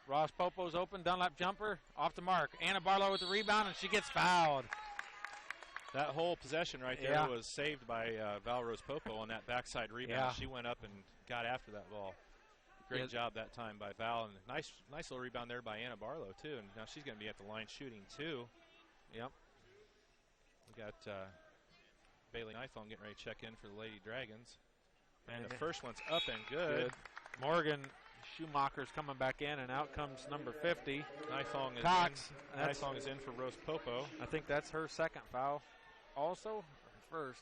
Ross Popo's open. Dunlap jumper. Off the mark. Anna Barlow with the rebound, and she gets fouled. That whole possession right there was saved by Val Rose Popo on that backside rebound. Yeah. She went up and got after that ball. Great job that time by Val. And nice little rebound there by Anna Barlow, too. And now she's going to be at the line shooting, too. Yep. We got Bailey Nithong getting ready to check in for the Lady Dragons. And the first one's up and good. Morgan Schumacher's coming back in, and out comes number 50. Nithong is Cox. in. Nithong is in for Rose Popo. I think that's her second foul. Also, first.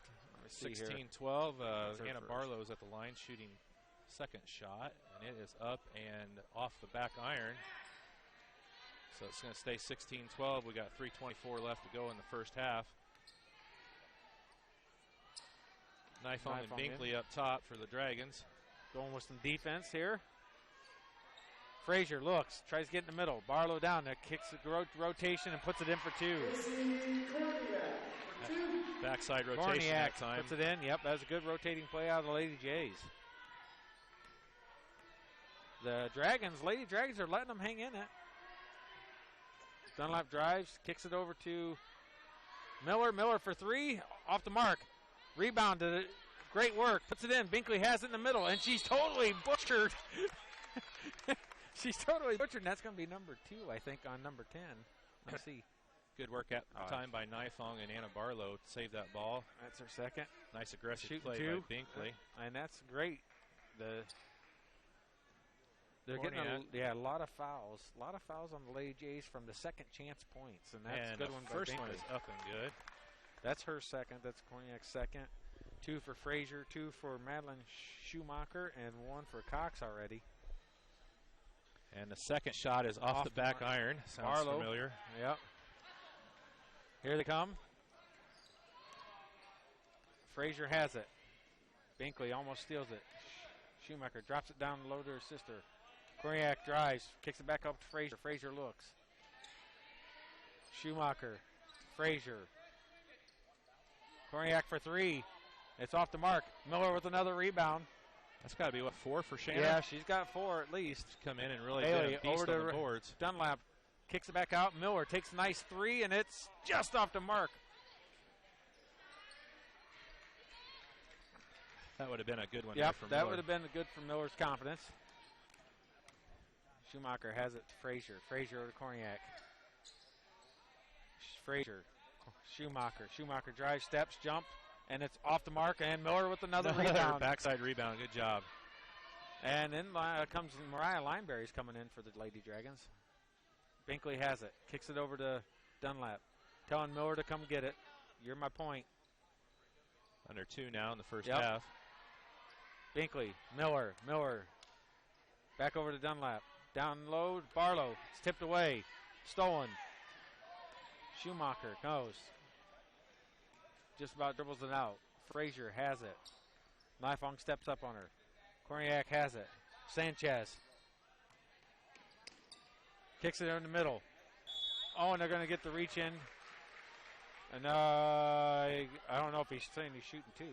16-12. Anna Barlow's at the line shooting second shot, and it is up and off the back iron. So it's going to stay 16-12. We got 3:24 left to go in the first half. Nithong and Binkley up top for the Dragons. Going with some defense here. Frazier looks, tries to get in the middle. Barlow down there, kicks the rotation and puts it in for 2. Backside rotation that time. Puts it in. Yep, that was a good rotating play out of the Lady Jays. The Lady Dragons are letting them hang in it. Dunlap drives, kicks it over to Miller. Miller for three, off the mark. Rebounded it. Great work. Puts it in. Binkley has it in the middle, and she's totally butchered. She's totally butchered, and that's going to be number 2, I think, on number 10. Let's see. Good work at the time by Nifong and Anna Barlow to save that ball. That's her second. Nice aggressive Shooting play two. by Binkley. And that's great. They're getting a lot of fouls. A lot of fouls on the Lady Jays from the second chance points, and that's a good one by first Binkley. one is up and good. That's her second. That's Korniak's second. 2 for Frazier, 2 for Madeline Schumacher, and 1 for Cox already. And the second shot is off the back iron. Sounds Barlow. familiar. Yep. Here they come. Frazier has it. Binkley almost steals it. Schumacher drops it down low to her sister. Korniak drives, kicks it back up to Frazier. Frazier looks. Schumacher, Frazier. Korniak for 3. It's off the mark. Miller with another rebound. That's got to be, 4 for Shannon? Yeah, she's got 4 at least. Come in and really Bailey get a beast over on to the boards. Dunlap kicks it back out. Miller takes a nice 3, and it's just off the mark. That would have been a good one. Yep, for that Miller. would have been good for Miller's confidence. Schumacher has it to Frazier. Frazier over to Korniak. Frazier. Schumacher. Schumacher drives, steps, jump, and it's off the mark, and Miller with another rebound. Backside rebound. Good job. And then comes Mariah Lineberry's coming in for the Lady Dragons. Binkley has it. Kicks it over to Dunlap. Telling Miller to come get it. You're my point. Under 2 now in the first Yep. half. Binkley, Miller. Back over to Dunlap. Down low, Barlow. It's tipped away. Stolen. Schumacher goes. Just about dribbles it out. Frazier has it. Nifong steps up on her. Korniak has it. Sanchez. Kicks it in the middle. Oh, and they're going to get the reach in. And I don't know if he's saying he's shooting 2.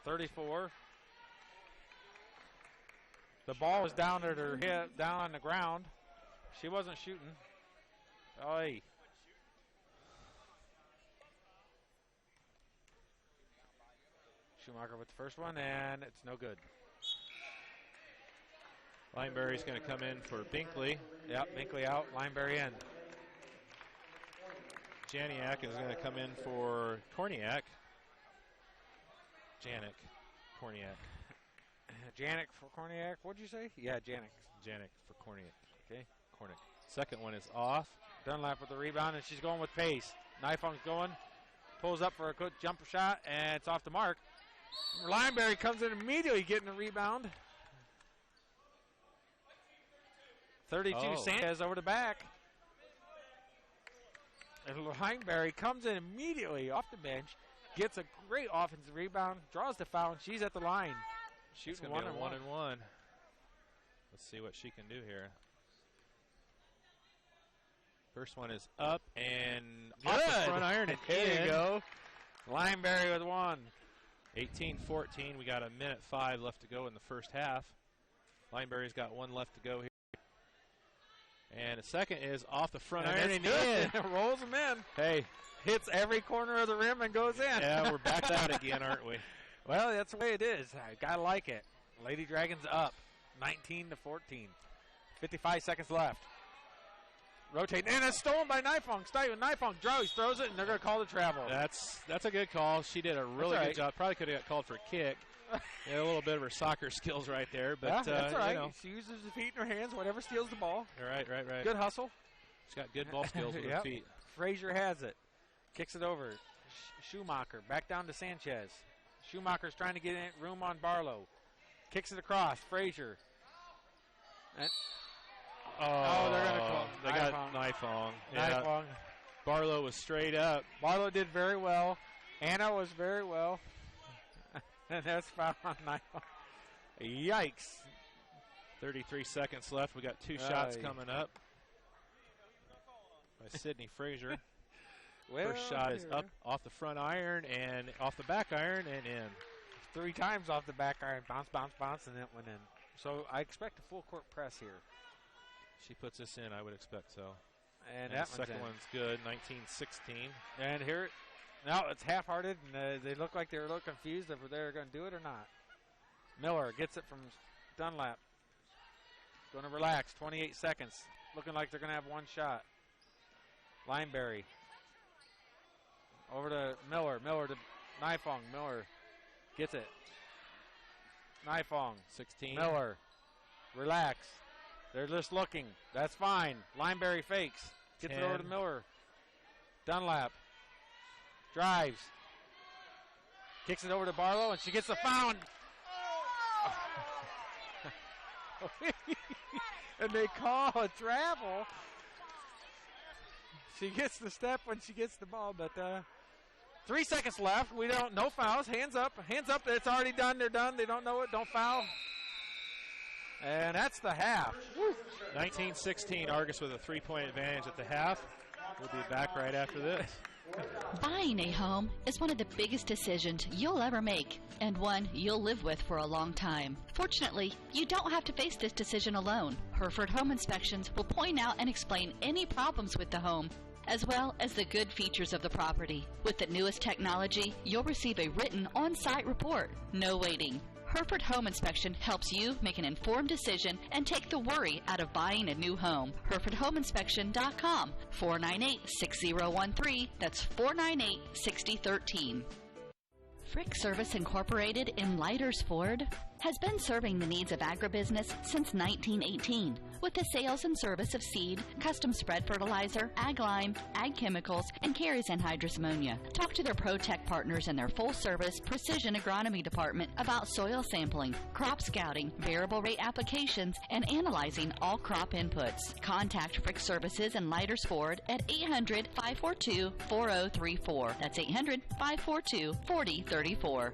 34. The ball was down at her hip, down on the ground. She wasn't shooting. Oy. Schumacher with the first one, and it's no good. Lineberry's going to come in for Binkley. Yep, Binkley out, Lineberry in. Janiak is going to come in for Korniak. Korniak. Janik for Korniak. What'd you say? Yeah, Janik. Janik for Korniak. Okay. Korniak. Second one is off. Dunlap with the rebound, and she's going with pace. Nifong's going. Pulls up for a good jumper shot, and it's off the mark. Lineberry comes in immediately getting the rebound. 32, Sanchez over the back. And Lineberry comes in immediately off the bench, gets a great offensive rebound, draws the foul, and she's at the line. Shooting 1 and 1. Let's see what she can do here. First one is up and off the front iron and there in. you go. Lineberry with 1. 18-14. We got a minute 5 left to go in the first half. Lineberry's got 1 left to go here. And the second is off the front iron and in. Rolls them in. Hey. Hits every corner of the rim and goes in. Yeah, we're back out again, aren't we? Well, that's the way it is. I gotta like it. Lady Dragons up, 19-14. 55 seconds left. Rotate, and it's stolen by Nifong. Nifong throws it, and they're gonna call the travel. That's a good call. She did a really good job. Probably could have got called for a kick. A little bit of her soccer skills right there, but yeah, that's all right. You know. She uses her feet in her hands. Whatever steals the ball. Right. Good hustle. She's got good ball skills with her feet. Frazier has it. Kicks it over. Schumacher back down to Sanchez. Schumacher's trying to get in room on Barlow. Kicks it across. Frazier. And they're going to call. They got Nifong. Nifong. Barlow was straight up. Barlow did very well. Anna was very well. And that's foul on Nifong. Yikes. 33 seconds left. We got 2 shots coming up by Sydney Frazier. First shot is up off the front iron and off the back iron and in. 3 times off the back iron. Bounce, bounce, bounce, and it went in. So I expect a full court press here. She puts this in, I would expect so. And the that second one's good, 19-16. And here, now it's half-hearted, and they look like they were a little confused if they're going to do it or not. Miller gets it from Dunlap. Going to relax, 28 seconds. Looking like they're going to have one shot. Lineberry. Over to Miller. Miller to Nifong. Miller gets it. Nifong. 16. Miller. Relax. They're just looking. That's fine. Lineberry fakes. Gets 10. it over to Miller. Dunlap. Drives. Kicks it over to Barlow, and she gets the foul. And they call a travel. She gets the step when she gets the ball, but 3 seconds left. No fouls. Hands up. Hands up. It's already done. They're done. They don't know it. Don't foul. And that's the half. 19-16, Argos with a 3-point advantage at the half. We'll be back right after this. Buying a home is one of the biggest decisions you'll ever make, and one you'll live with for a long time. Fortunately, you don't have to face this decision alone. Hereford Home Inspections will point out and explain any problems with the home, as well as the good features of the property. With the newest technology, you'll receive a written on-site report. No waiting. Hereford Home Inspection helps you make an informed decision and take the worry out of buying a new home. HerefordHomeInspection.com, 498-6013. That's 498-6013. Frick Service Incorporated in Leitersford has been serving the needs of agribusiness since 1918 with the sales and service of seed, custom spread fertilizer, ag lime, ag chemicals, and carries anhydrous ammonia. Talk to their ProTech partners in their full-service precision agronomy department about soil sampling, crop scouting, variable rate applications, and analyzing all crop inputs. Contact Frick Services in Leitersford at 800-542-4034. That's 800-542-4034.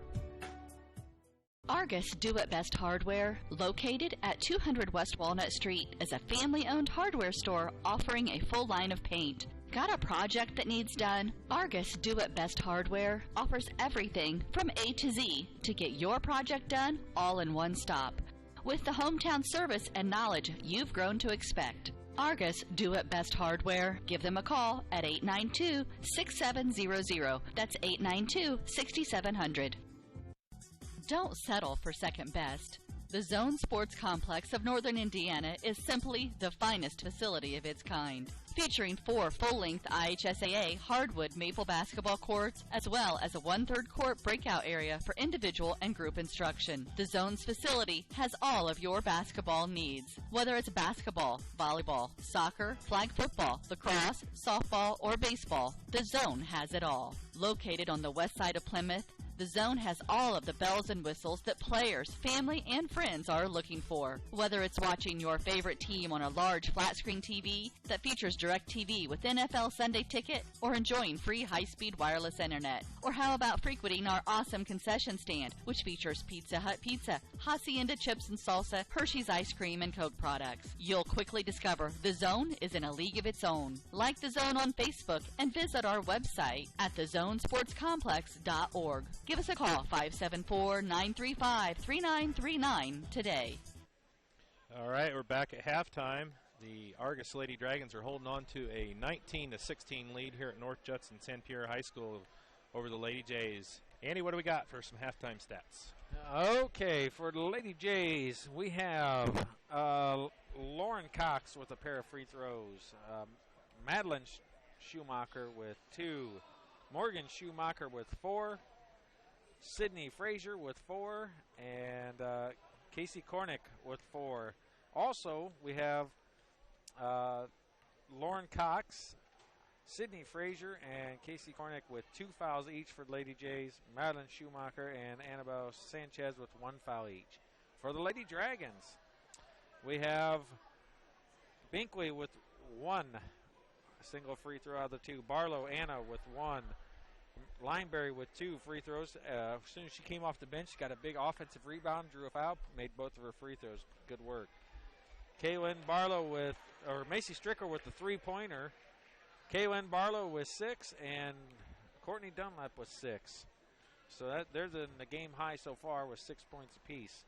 Argos Do It Best Hardware, located at 200 West Walnut Street, is a family-owned hardware store offering a full line of paint. Got a project that needs done? Argos Do It Best Hardware offers everything from A to Z to get your project done all in one stop. With the hometown service and knowledge you've grown to expect. Argos Do It Best Hardware. Give them a call at 892-6700. That's 892-6700. Don't settle for second best. The Zone Sports Complex of Northern Indiana is simply the finest facility of its kind. Featuring 4 full-length IHSAA hardwood maple basketball courts, as well as a 1/3 court breakout area for individual and group instruction. The Zone's facility has all of your basketball needs. Whether it's basketball, volleyball, soccer, flag football, lacrosse, softball, or baseball, the Zone has it all. Located on the west side of Plymouth, the Zone has all of the bells and whistles that players, family, and friends are looking for. Whether it's watching your favorite team on a large flat-screen TV that features DirecTV with NFL Sunday Ticket, or enjoying free high-speed wireless internet. Or how about frequenting our awesome concession stand, which features Pizza Hut pizza, Hacienda chips and salsa, Hershey's ice cream, and Coke products. You'll quickly discover the Zone is in a league of its own. Like the Zone on Facebook and visit our website at thezonesportscomplex.org. Give us a call, 574-935-3939 today. All right, we're back at halftime. The Argos Lady Dragons are holding on to a 19-16 lead here at North Judson San Pierre High School over the Lady Jays. Andy, what do we got for some halftime stats? Okay, for the Lady Jays, we have Lauren Cox with a pair of free throws, Madeline Schumacher with 2, Morgan Schumacher with 4, Sydney Frazier with 4, and Casey Kornick with 4. Also, we have Lauren Cox, Sydney Frazier, and Casey Kornick with 2 fouls each for the Lady Jays, Madeline Schumacher and Annabelle Sanchez with 1 foul each. For the Lady Dragons, we have Binkley with 1 single free throw out of the 2, Barlow Anna with 1, Lineberry with 2 free throws. As soon as she came off the bench, she got a big offensive rebound, drew a foul, made both of her free throws. Good work. Kaylin Barlow Macy Stricker with the 3-pointer. Kaylin Barlow with 6, and Courtney Dunlap with 6. So they're in the game high so far with 6 points apiece.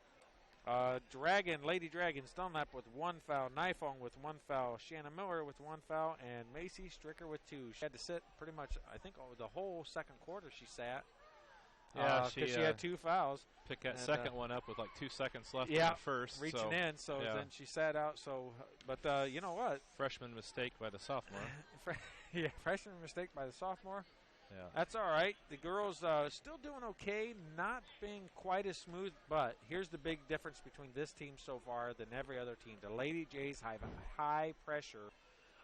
Lady Dragons Dunlap with 1 foul, Nifong with 1 foul, Shannon Miller with 1 foul, and Macy Stricker with 2. She had to sit pretty much, I think, over the whole second quarter she sat. Yeah, because she had 2 fouls. Picked that second one up with like 2 seconds left in the first. Reaching in, so then she sat out. So, but you know what? Freshman mistake by the sophomore. Freshman mistake by the sophomore. Yeah. That's all right. The girls still doing okay, not being quite as smooth, but here's the big difference between this team so far than every other team. The Lady Jays have a high pressure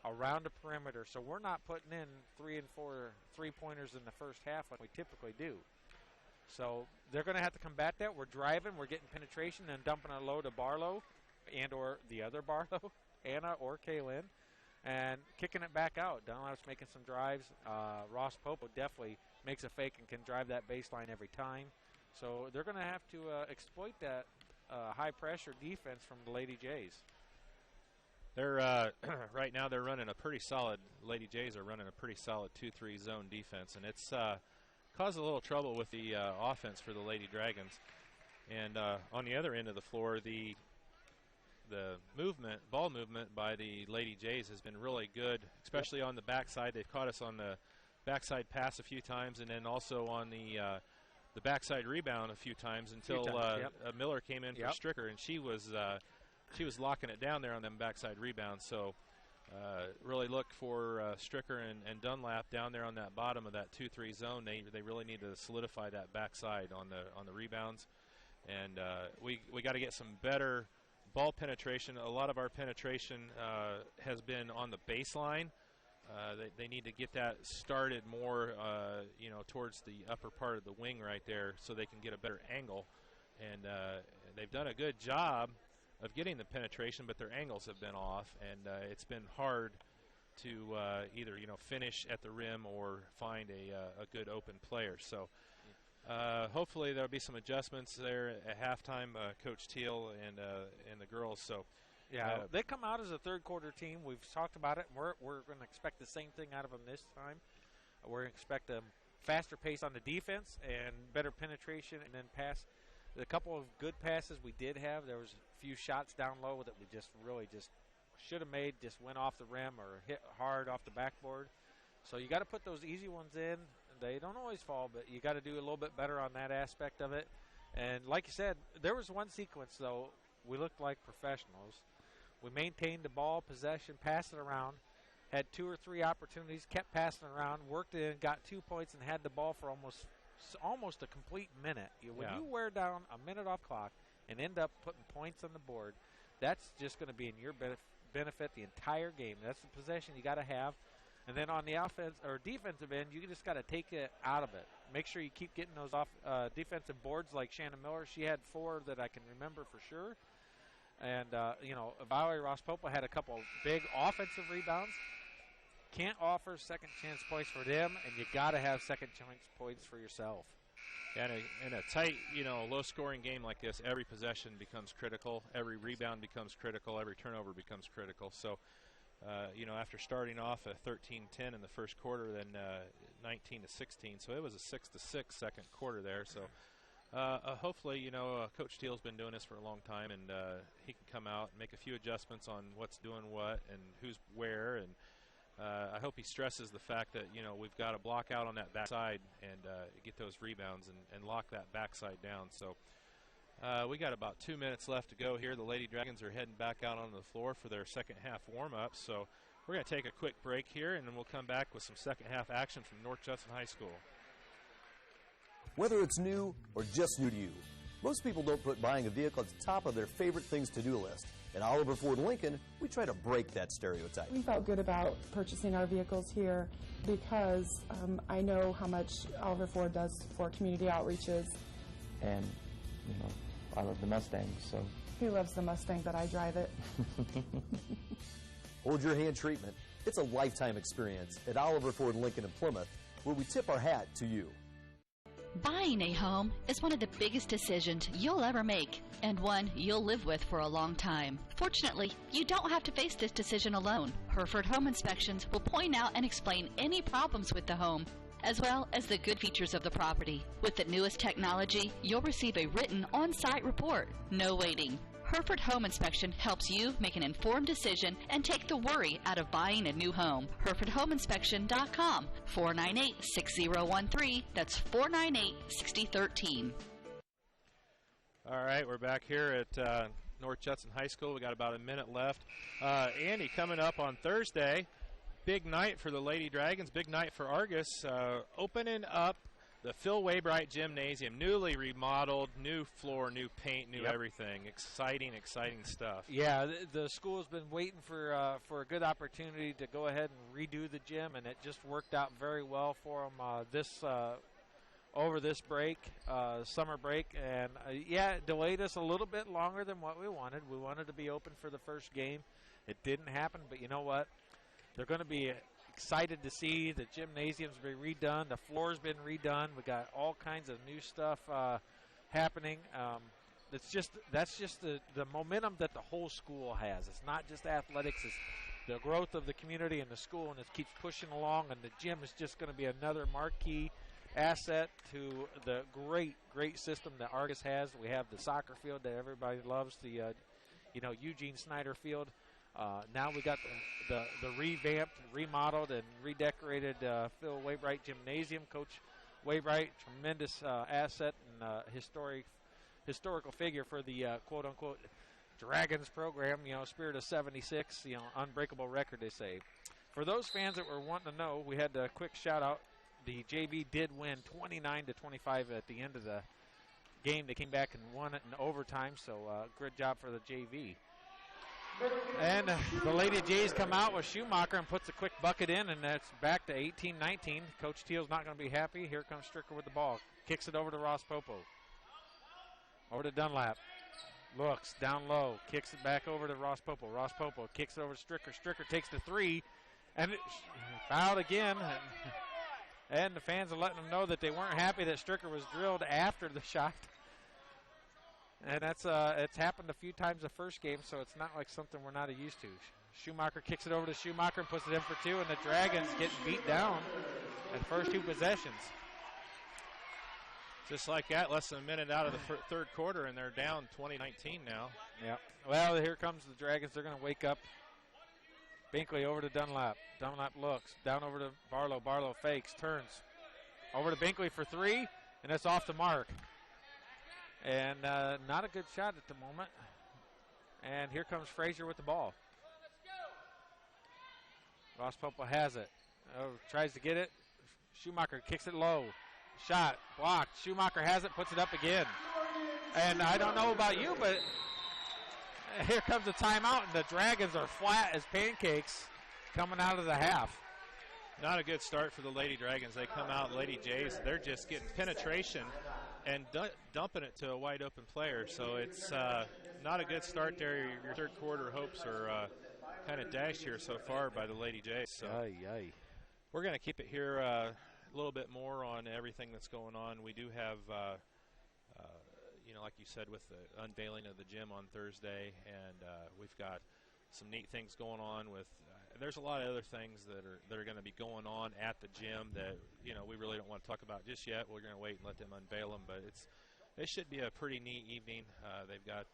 around the perimeter, so we're not putting in 3 and 4 three-pointers in the first half like we typically do. So they're going to have to combat that. We're driving, we're getting penetration and dumping a low to Barlow and or the other Barlow, Anna or Kaylin, and kicking it back out. Dunlap's making some drives. Ross Pope definitely makes a fake and can drive that baseline every time. So they're going to have to exploit that high-pressure defense from the Lady Jays. They're right now they're running a pretty solid. Lady Jays are running a pretty solid 2-3 zone defense, and it's caused a little trouble with the offense for the Lady Dragons. And on the other end of the floor, the ball movement by the Lady Jays has been really good, especially on the backside. They've caught us on the backside pass a few times, and then also on the backside rebound a few times until Miller came in for Stricker, and she was locking it down there on them backside rebounds. So really look for Stricker and Dunlap down there on that bottom of that 2-3 zone. They really need to solidify that backside on the rebounds, and we got to get some better ball penetration. A lot of our penetration has been on the baseline. They need to get that started more, towards the upper part of the wing right there, so they can get a better angle. And they've done a good job of getting the penetration, but their angles have been off, and it's been hard to either finish at the rim or find a good open player. So hopefully there'll be some adjustments there at halftime. Coach Teal and the girls. So they come out as a third quarter team. We've talked about it. We're going to expect the same thing out of them this time. We're going to expect a faster pace on the defense and better penetration, and then pass. The couple of good passes we did have, there was a few shots down low that we just should have made, just went off the rim or hit hard off the backboard. So you got to put those easy ones in. They don't always fall, but you got to do a little bit better on that aspect of it. And like you said, there was one sequence, though, we looked like professionals. We maintained the ball possession, passed it around, had 2 or 3 opportunities, kept passing around, worked it in, got 2 points, and had the ball for almost a complete minute. When you wear down a minute off clock and end up putting points on the board, that's just going to be in your benefit the entire game. That's the possession you got to have. And then on the offense or defensive end, you just got to take it out of it. Make sure you keep getting those off defensive boards like Shannon Miller. She had 4 that I can remember for sure. And, Valerie Ross-Popa had a couple of big offensive rebounds. Can't offer second chance points for them, and you got to have second chance points for yourself. And in a tight, low-scoring game like this, every possession becomes critical. Every rebound becomes critical. Every turnover becomes critical. So, after starting off at 13-10 in the first quarter, then 19-16. So it was a 6-6 second quarter there. So hopefully, Coach Steele's been doing this for a long time, and he can come out and make a few adjustments on what's doing what and who's where. And I hope he stresses the fact that, we've got to block out on that backside and get those rebounds and lock that backside down. So we got about 2 minutes left to go here. The Lady Dragons are heading back out onto the floor for their second half warm-up. So we're going to take a quick break here, and then we'll come back with some second half action from North Judson High School. Whether it's new or just new to you, most people don't put buying a vehicle at the top of their favorite things to-do list. At Oliver Ford Lincoln, we try to break that stereotype. We felt good about purchasing our vehicles here because I know how much Oliver Ford does for community outreaches. And, I love the Mustang, so. He loves the Mustang, but I drive it. Hold your hand treatment. It's a lifetime experience at Oliver Ford Lincoln in Plymouth, where we tip our hat to you. Buying a home is one of the biggest decisions you'll ever make, and one you'll live with for a long time. Fortunately, you don't have to face this decision alone. Hereford Home Inspections will point out and explain any problems with the home as well as the good features of the property. With the newest technology, you'll receive a written on-site report. No waiting. Hereford Home Inspection helps you make an informed decision and take the worry out of buying a new home. HerefordHomeInspection.com, 498-6013. That's 498-6013. All right, we're back here at North Judson High School. We got about a minute left. Andy, coming up on Thursday, big night for the Lady Dragons, big night for Argos, opening up the Phil Waybright Gymnasium, newly remodeled, new floor, new paint, new everything. Exciting, exciting stuff. Yeah, the school's been waiting for a good opportunity to go ahead and redo the gym, and it just worked out very well for them over this break, summer break. And, it delayed us a little bit longer than what we wanted. We wanted to be open for the first game. It didn't happen, but you know what? They're going to be excited to see the gymnasium's been redone. The floor's been redone. We got all kinds of new stuff happening. That's just the momentum that the whole school has. It's not just athletics. It's the growth of the community and the school, and it keeps pushing along. And the gym is just going to be another marquee asset to the great system that Argos has. We have the soccer field that everybody loves, the Eugene Snyder Field. Now we got the revamped, remodeled, and redecorated Phil Waybright Gymnasium. Coach Waybright, tremendous asset and historical figure for the quote-unquote Dragons program. Spirit of '76, unbreakable record, they say. For those fans that were wanting to know, we had a quick shout-out. The JV did win 29-25 at the end of the game. They came back and won it in overtime, so good job for the JV. And the Lady Jays come out with Schumacher and puts a quick bucket in, and that's back to 18-19. Coach Teal's not going to be happy. Here comes Stricker with the ball. Kicks it over to Ross Popo. Over to Dunlap. Looks down low. Kicks it back over to Ross Popo. Ross Popo kicks it over to Stricker. Stricker takes the three, and fouled again. And the fans are letting them know that they weren't happy that Stricker was drilled after the shot. And that's it's happened a few times the first game, so it's not like something we're not used to. Schumacher kicks it over to Schumacher and puts it in for two, and the Dragons getting beat down at the first two possessions. Just like that, less than a minute out of the third quarter, and they're down 20-19 now. Yeah. Well, here comes the Dragons. They're going to wake up. Binkley over to Dunlap. Dunlap looks. Down over to Barlow. Barlow fakes, turns. Over to Binkley for three, and it's off the mark. And not a good shot at the moment. And here comes Frazier with the ball. Ross Popo has it. Tries to get it. Schumacher kicks it low. Shot blocked. Schumacher has it, puts it up again. And I don't know about you, but here comes a timeout, and the Dragons are flat as pancakes coming out of the half. Not a good start for the Lady Dragons. They come out, Lady Jays, they're just getting penetration and dumping it to a wide open player. So it's not a good start there. Your third quarter hopes are kind of dashed here so far by the Lady Jays. So we're going to keep it here a little bit more on everything that's going on. We do have, like you said, with the unveiling of the gym on Thursday, and we've got some neat things going on with there's a lot of other things that are going to be going on at the gym that we really don't want to talk about just yet. We're going to wait and let them unveil them, but it should be a pretty neat evening. They've got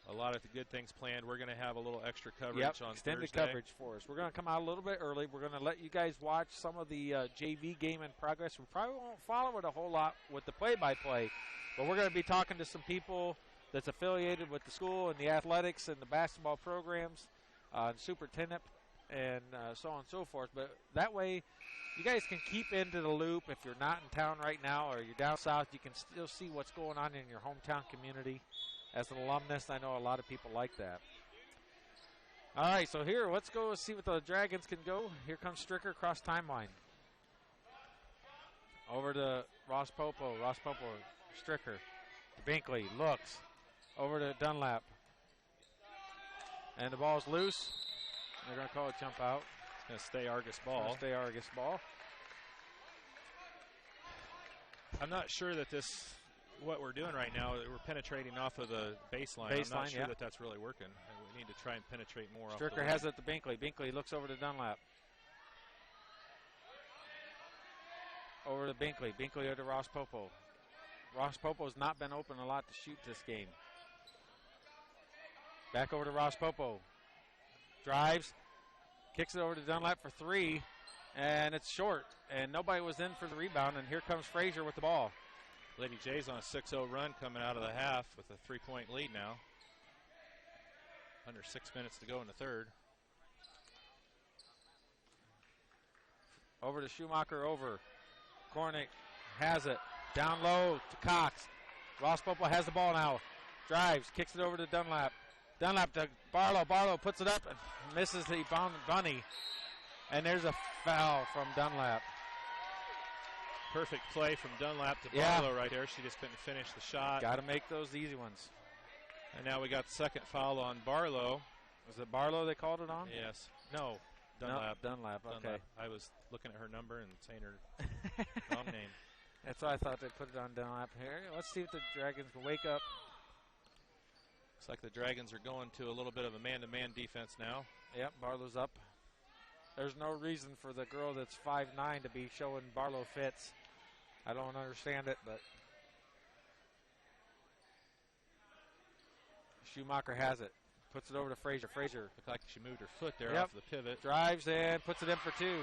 a lot of the good things planned. We're going to have a little extra coverage on extended Thursday. Coverage for us. We're going to come out a little bit early. We're going to let you guys watch some of the JV game in progress. We probably won't follow it a whole lot with the play-by-play, but we're going to be talking to some people that's affiliated with the school and the athletics and the basketball programs, superintendent, and so on and so forth. But that way, you guys can keep into the loop. If you're not in town right now or you're down south, you can still see what's going on in your hometown community. As an alumnus, I know a lot of people like that. All right, so here, let's go see what the Dragons can go. Here comes Stricker across timeline. Over to Ross Popo. Ross Popo, Stricker. To Binkley, looks. Over to Dunlap. And the ball's loose. They're going to call a jump out. It's going to stay Argos ball. Stay Argos ball. I'm not sure that what we're doing right now, we're penetrating off of the baseline. I'm not sure that that's really working. We need to try and penetrate more. Stricker has it to Binkley. Binkley looks over to Dunlap. Over to Binkley. Binkley over to Ross Popo. Ross Popo's not been open a lot to shoot this game. Back over to Ross Popo. Drives. Kicks it over to Dunlap for three. And it's short. And nobody was in for the rebound. And here comes Frazier with the ball. Lady Jays on a 6-0 run coming out of the half with a 3-point lead now. Under 6 minutes to go in the third. Over to Schumacher, over. Kornick has it. Down low to Cox. Ross Popo has the ball now. Drives, kicks it over to Dunlap. Dunlap to Barlow. Barlow puts it up and misses the bunny. And there's a foul from Dunlap. Perfect play from Dunlap to Barlow right there. She just couldn't finish the shot. Got to make those easy ones. And now we got the second foul on Barlow. Was it Barlow they called it on? Yes. No, Dunlap. No, Dunlap, okay. Dunlap. I was looking at her number and saying her wrong name. That's why I thought they put it on Dunlap here. Let's see if the Dragons can wake up. Looks like the Dragons are going to a little bit of a man-to-man defense now. Yep, Barlow's up. There's no reason for the girl that's 5'9" to be showing Barlow fits. I don't understand it, but Schumacher has it. Puts it over to Frazier. Frazier. Looked like she moved her foot there off the pivot. Drives and puts it in for two.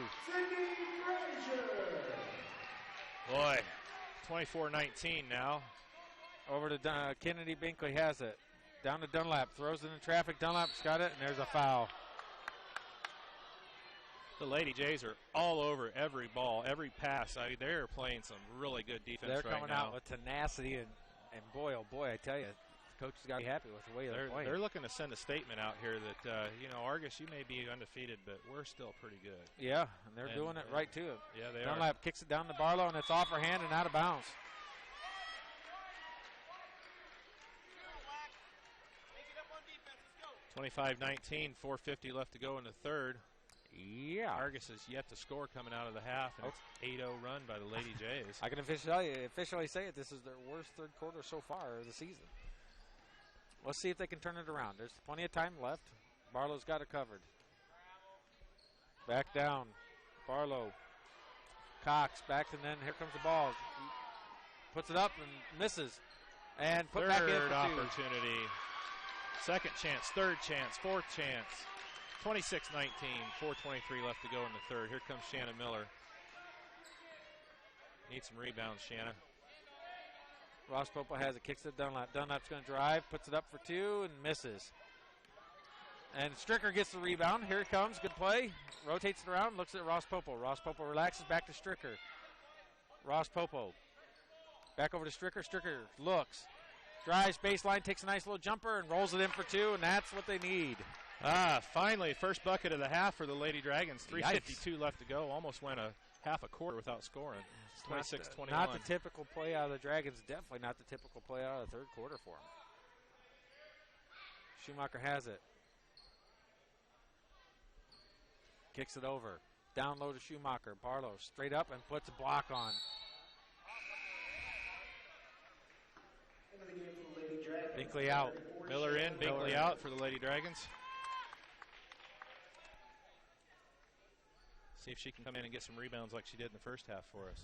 Boy, 24-19 now. Over to Kennedy. Binkley has it. Down to Dunlap. Throws it in traffic. Dunlap's got it, and there's a foul. The Lady Jays are all over every ball, every pass. They're playing some really good defense right now. They're coming out with tenacity, and boy, oh boy, I tell you, the coach has got to be happy with the way they're playing. They're looking to send a statement out here that, Argos, you may be undefeated, but we're still pretty good. Yeah, and they're doing it right, too. Yeah, they Dunlap kicks it down to Barlow, and it's off her hand and out of bounds. Make it up on defense. Let's go. 25-19, 4:50 left to go in the third. Yeah. Argos has yet to score coming out of the half, and it's 8-0 run by the Lady Jays. I can officially say it. This is their worst third quarter so far of the season. Let's see if they can turn it around. There's plenty of time left. Barlow's got it covered. Back down. Barlow. Cox back, and then here comes the ball. Puts it up and misses. And put back in for third two. opportunity. Second chance, third chance, fourth chance. 26-19, 4:23 left to go in the third. Here comes Shanna Miller. Need some rebounds, Shanna. Ross Popo has it, kicks it to Dunlap. Dunlap's going to drive, puts it up for two, and misses. And Stricker gets the rebound. Here it comes, good play. Rotates it around, looks at Ross Popo. Ross Popo relaxes, back to Stricker. Ross Popo. Back over to Stricker. Stricker looks. Drives baseline, takes a nice little jumper, and rolls it in for two, and that's what they need. Finally, first bucket of the half for the Lady Dragons. 3:52 left to go. Almost went a half a quarter without scoring. 26-21. Not the typical play out of the Dragons. Definitely not the typical play out of the third quarter for them. Schumacher has it. Kicks it over. Down low to Schumacher. Barlow straight up and puts a block on. Binkley out. Miller in, Binkley out for the Lady Dragons. See if she can come in and get some rebounds like she did in the first half for us.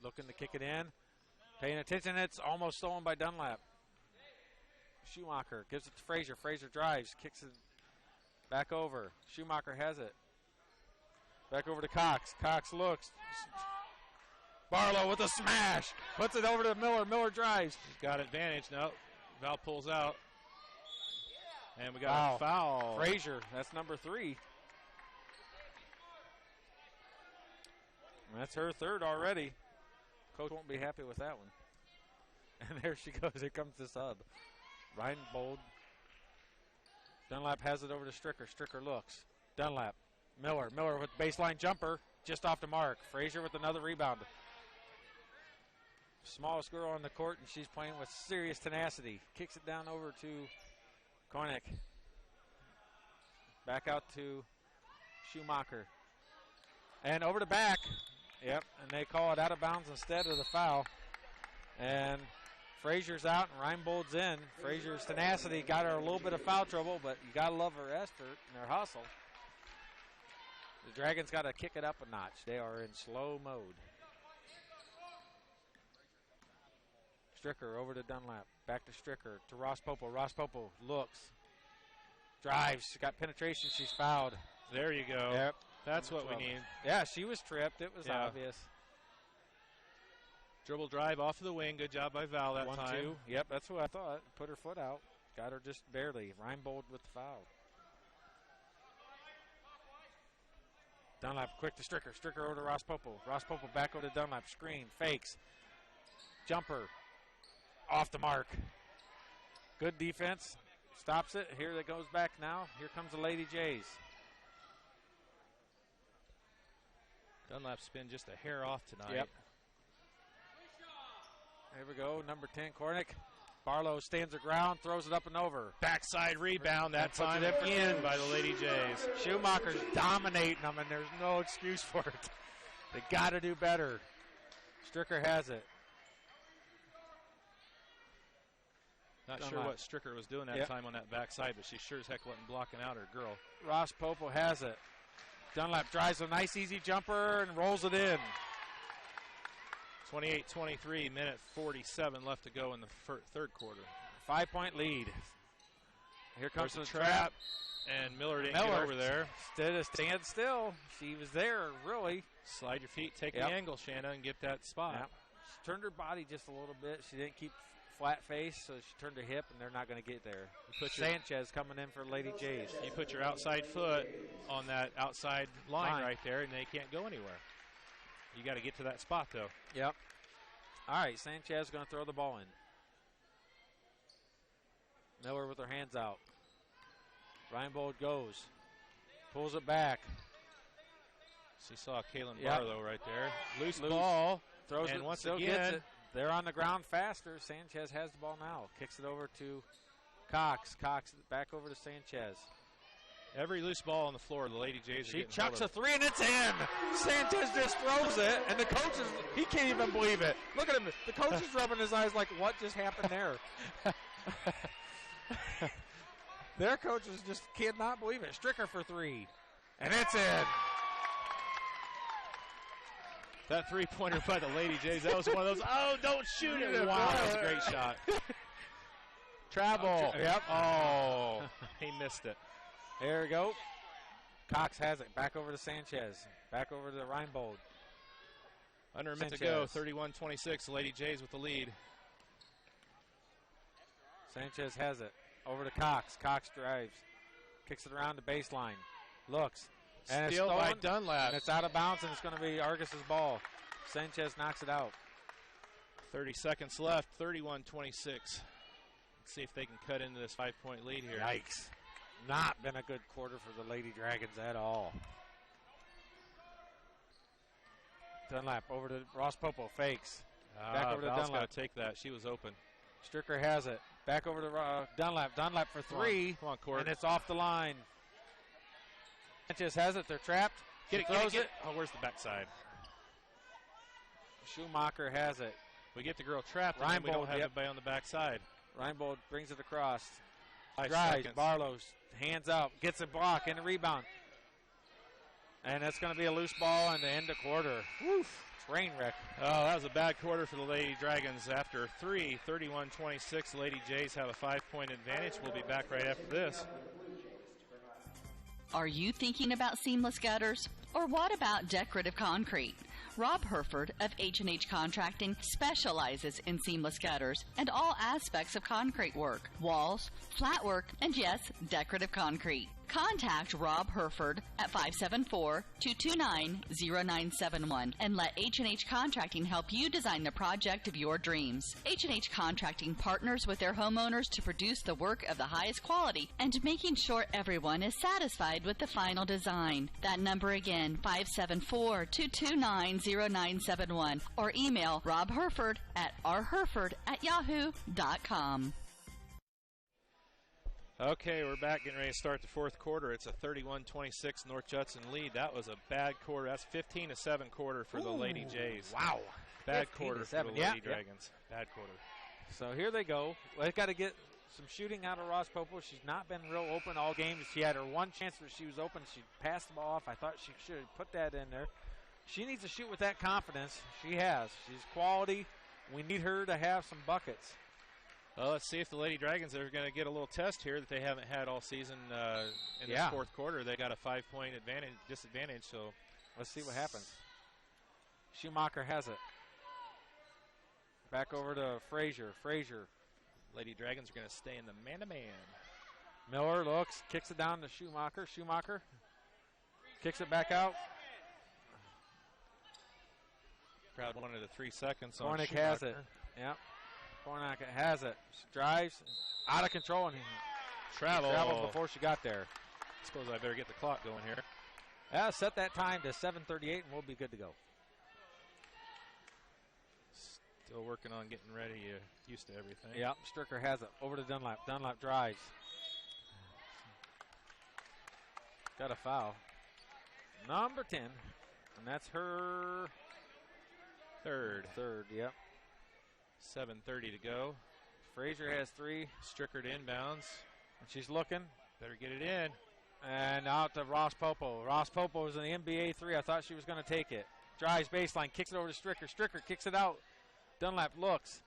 Looking to kick it in. Paying attention. It's almost stolen by Dunlap. Schumacher gives it to Frazier. Frazier drives. Kicks it back over. Schumacher has it. Back over to Cox. Cox looks. Barlow with a smash. Puts it over to Miller. Miller drives. He's got advantage. No. Val pulls out. And we got a foul. Frazier. That's number 3. That's her third already. Coach won't be happy with that one. And there she goes. Here comes the sub. Reinbold. Dunlap has it over to Stricker. Stricker looks. Dunlap. Miller. Miller with baseline jumper. Just off the mark. Frazier with another rebound. Smallest girl on the court, and she's playing with serious tenacity. Kicks it down over to Kornick. Back out to Schumacher. And over the back. Yep, and they call it out of bounds instead of the foul. And Frazier's out and Reinbold's in. Frazier's tenacity got her a little bit of foul trouble, but you got to love her effort and her hustle. The Dragons got to kick it up a notch. They are in slow mode. Stricker over to Dunlap. Back to Stricker to Ross Popo. Ross Popo looks. Drives. She got penetration. She's fouled. There you go. Yep. That's what we need. Yeah, she was tripped. It was obvious. Dribble drive off of the wing. Good job by Val that 1-2. time. Yep, that's what I thought. Put her foot out. Got her just barely. Reinbold with the foul. Dunlap quick to Stricker. Stricker over to Ross Popo. Ross Popo back over to Dunlap. Screen. Fakes. Jumper. Off the mark. Good defense. Stops it. Here it goes back now. Here comes the Lady Jays. Dunlap's been just a hair off tonight. Yep. Here we go. Number 10, Kornick. Barlow stands her ground, throws it up and over. Backside rebound that Puts time it in by the Lady Jays. Schumacher's dominating them, and there's no excuse for it. They got to do better. Stricker has it. Not sure what Stricker was doing that time on that backside, but she sure as heck wasn't blocking out her girl. Ross Popo has it. Dunlap drives a nice easy jumper and rolls it in. 28-23, minute 47 left to go in the third quarter. 5-point lead. Here comes the the trap, and Miller didn't get over there. Instead of stand still, she was there, really. Slide your feet, take the angle, Shanna, and get that spot. Yep. She turned her body just a little bit. She didn't keep flat face, so she turned her hip, and they're not going to get there. Sanchez coming in for Lady Jays. You put your outside foot on that outside line right there, and they can't go anywhere. You got to get to that spot, though. Yep. All right, Sanchez is going to throw the ball in. Miller with her hands out. Reinbold goes. Pulls it back. She saw Kaylin Barlow right there. Loose ball. Throws and it. once Still again, gets it. They're on the ground faster. Sanchez has the ball now. Kicks it over to Cox. Cox back over to Sanchez. Every loose ball on the floor, the Lady Jays are She getting chucks hold a three, and it's in. Sanchez just throws it, and the coach he can't even believe it. Look at him. The coach is rubbing his eyes like, what just happened there? Their coaches just cannot believe it. Stricker for three, and it's in. That three-pointer by the Lady Jays, that was one of those, oh, don't shoot it. Wow, that was a great shot. Travel. Yep. Oh, he missed it. There we go. Cox has it. Back over to Sanchez. Back over to Reinbold. Under a minute to go, 31-26. The Lady Jays with the lead. Sanchez has it. Over to Cox. Cox drives. Kicks it around the baseline. Looks. And Steal it's by Dunlap. And it's out of bounds, and it's going to be Argos' ball. Sanchez knocks it out. 30 seconds left. 31-26. Let's see if they can cut into this 5-point lead here. Yikes. Not been a good quarter for the Lady Dragons at all. Dunlap over to Ross Popo. Fakes. Back over to Val's Dunlap. got to take that. She was open. Stricker has it. Back over to Dunlap. Dunlap for three. Come on, Court. And it's off the line. Sanchez has it. They're trapped. Get it. Oh, where's the backside? Schumacher has it. We get the girl trapped, and then we don't have anybody on the backside. Reinbold brings it across. 5 Drives. seconds. Barlow's hands out. Gets a block and a rebound. And that's going to be a loose ball in the end of quarter. Woof. Train wreck. Oh, that was a bad quarter for the Lady Dragons. After 31-26, the Lady Jays have a 5-point advantage. We'll be back right after this. Are you thinking about seamless gutters? Or what about decorative concrete? Rob Herford of H&H Contracting specializes in seamless gutters and all aspects of concrete work, walls, flat work, and yes, decorative concrete. Contact Rob Herford at 574-229-0971 and let H&H Contracting help you design the project of your dreams. H&H Contracting partners with their homeowners to produce the work of the highest quality and making sure everyone is satisfied with the final design. That number again, 574-229-0971 or email Rob Herford at rherford@yahoo.com. Okay, we're back getting ready to start the fourth quarter. It's a 31-26 North Judson lead. That was a bad quarter. That's 15-7 quarter for the Lady Jays. Wow. Bad quarter for the Lady Dragons. Bad quarter. So here they go. They've got to get some shooting out of Ross Popo. She's not been real open all game. She had her one chance where she was open. She passed the ball off. I thought she should have put that in there. She needs to shoot with that confidence. She has. She's quality. We need her to have some buckets. Well, let's see if the Lady Dragons are going to get a little test here that they haven't had all season in this fourth quarter. They got a 5-point disadvantage, so let's see what happens. Schumacher has it. Back over to Frazier. Lady Dragons are going to stay in the man-to-man. Miller looks, kicks it down to Schumacher. Schumacher kicks it back out. Crowd wanted a 3 seconds. Kornick has it. Yep. Kornick has it. She drives out of control and traveled before she got there. I suppose I better get the clock going here. Yeah, set that time to 7:38 and we'll be good to go. Still working on getting ready, used to everything. Yep, Stricker has it. Over to Dunlap. Dunlap drives. Got a foul. Number 10. And that's her third, yep. 7:30 to go. Frazier has 3. Stricker to inbounds. And she's looking. Better get it in. And out to Ross Popo. Ross Popo is in the NBA 3. I thought she was going to take it. Drives baseline, kicks it over to Stricker. Stricker kicks it out. Dunlap looks.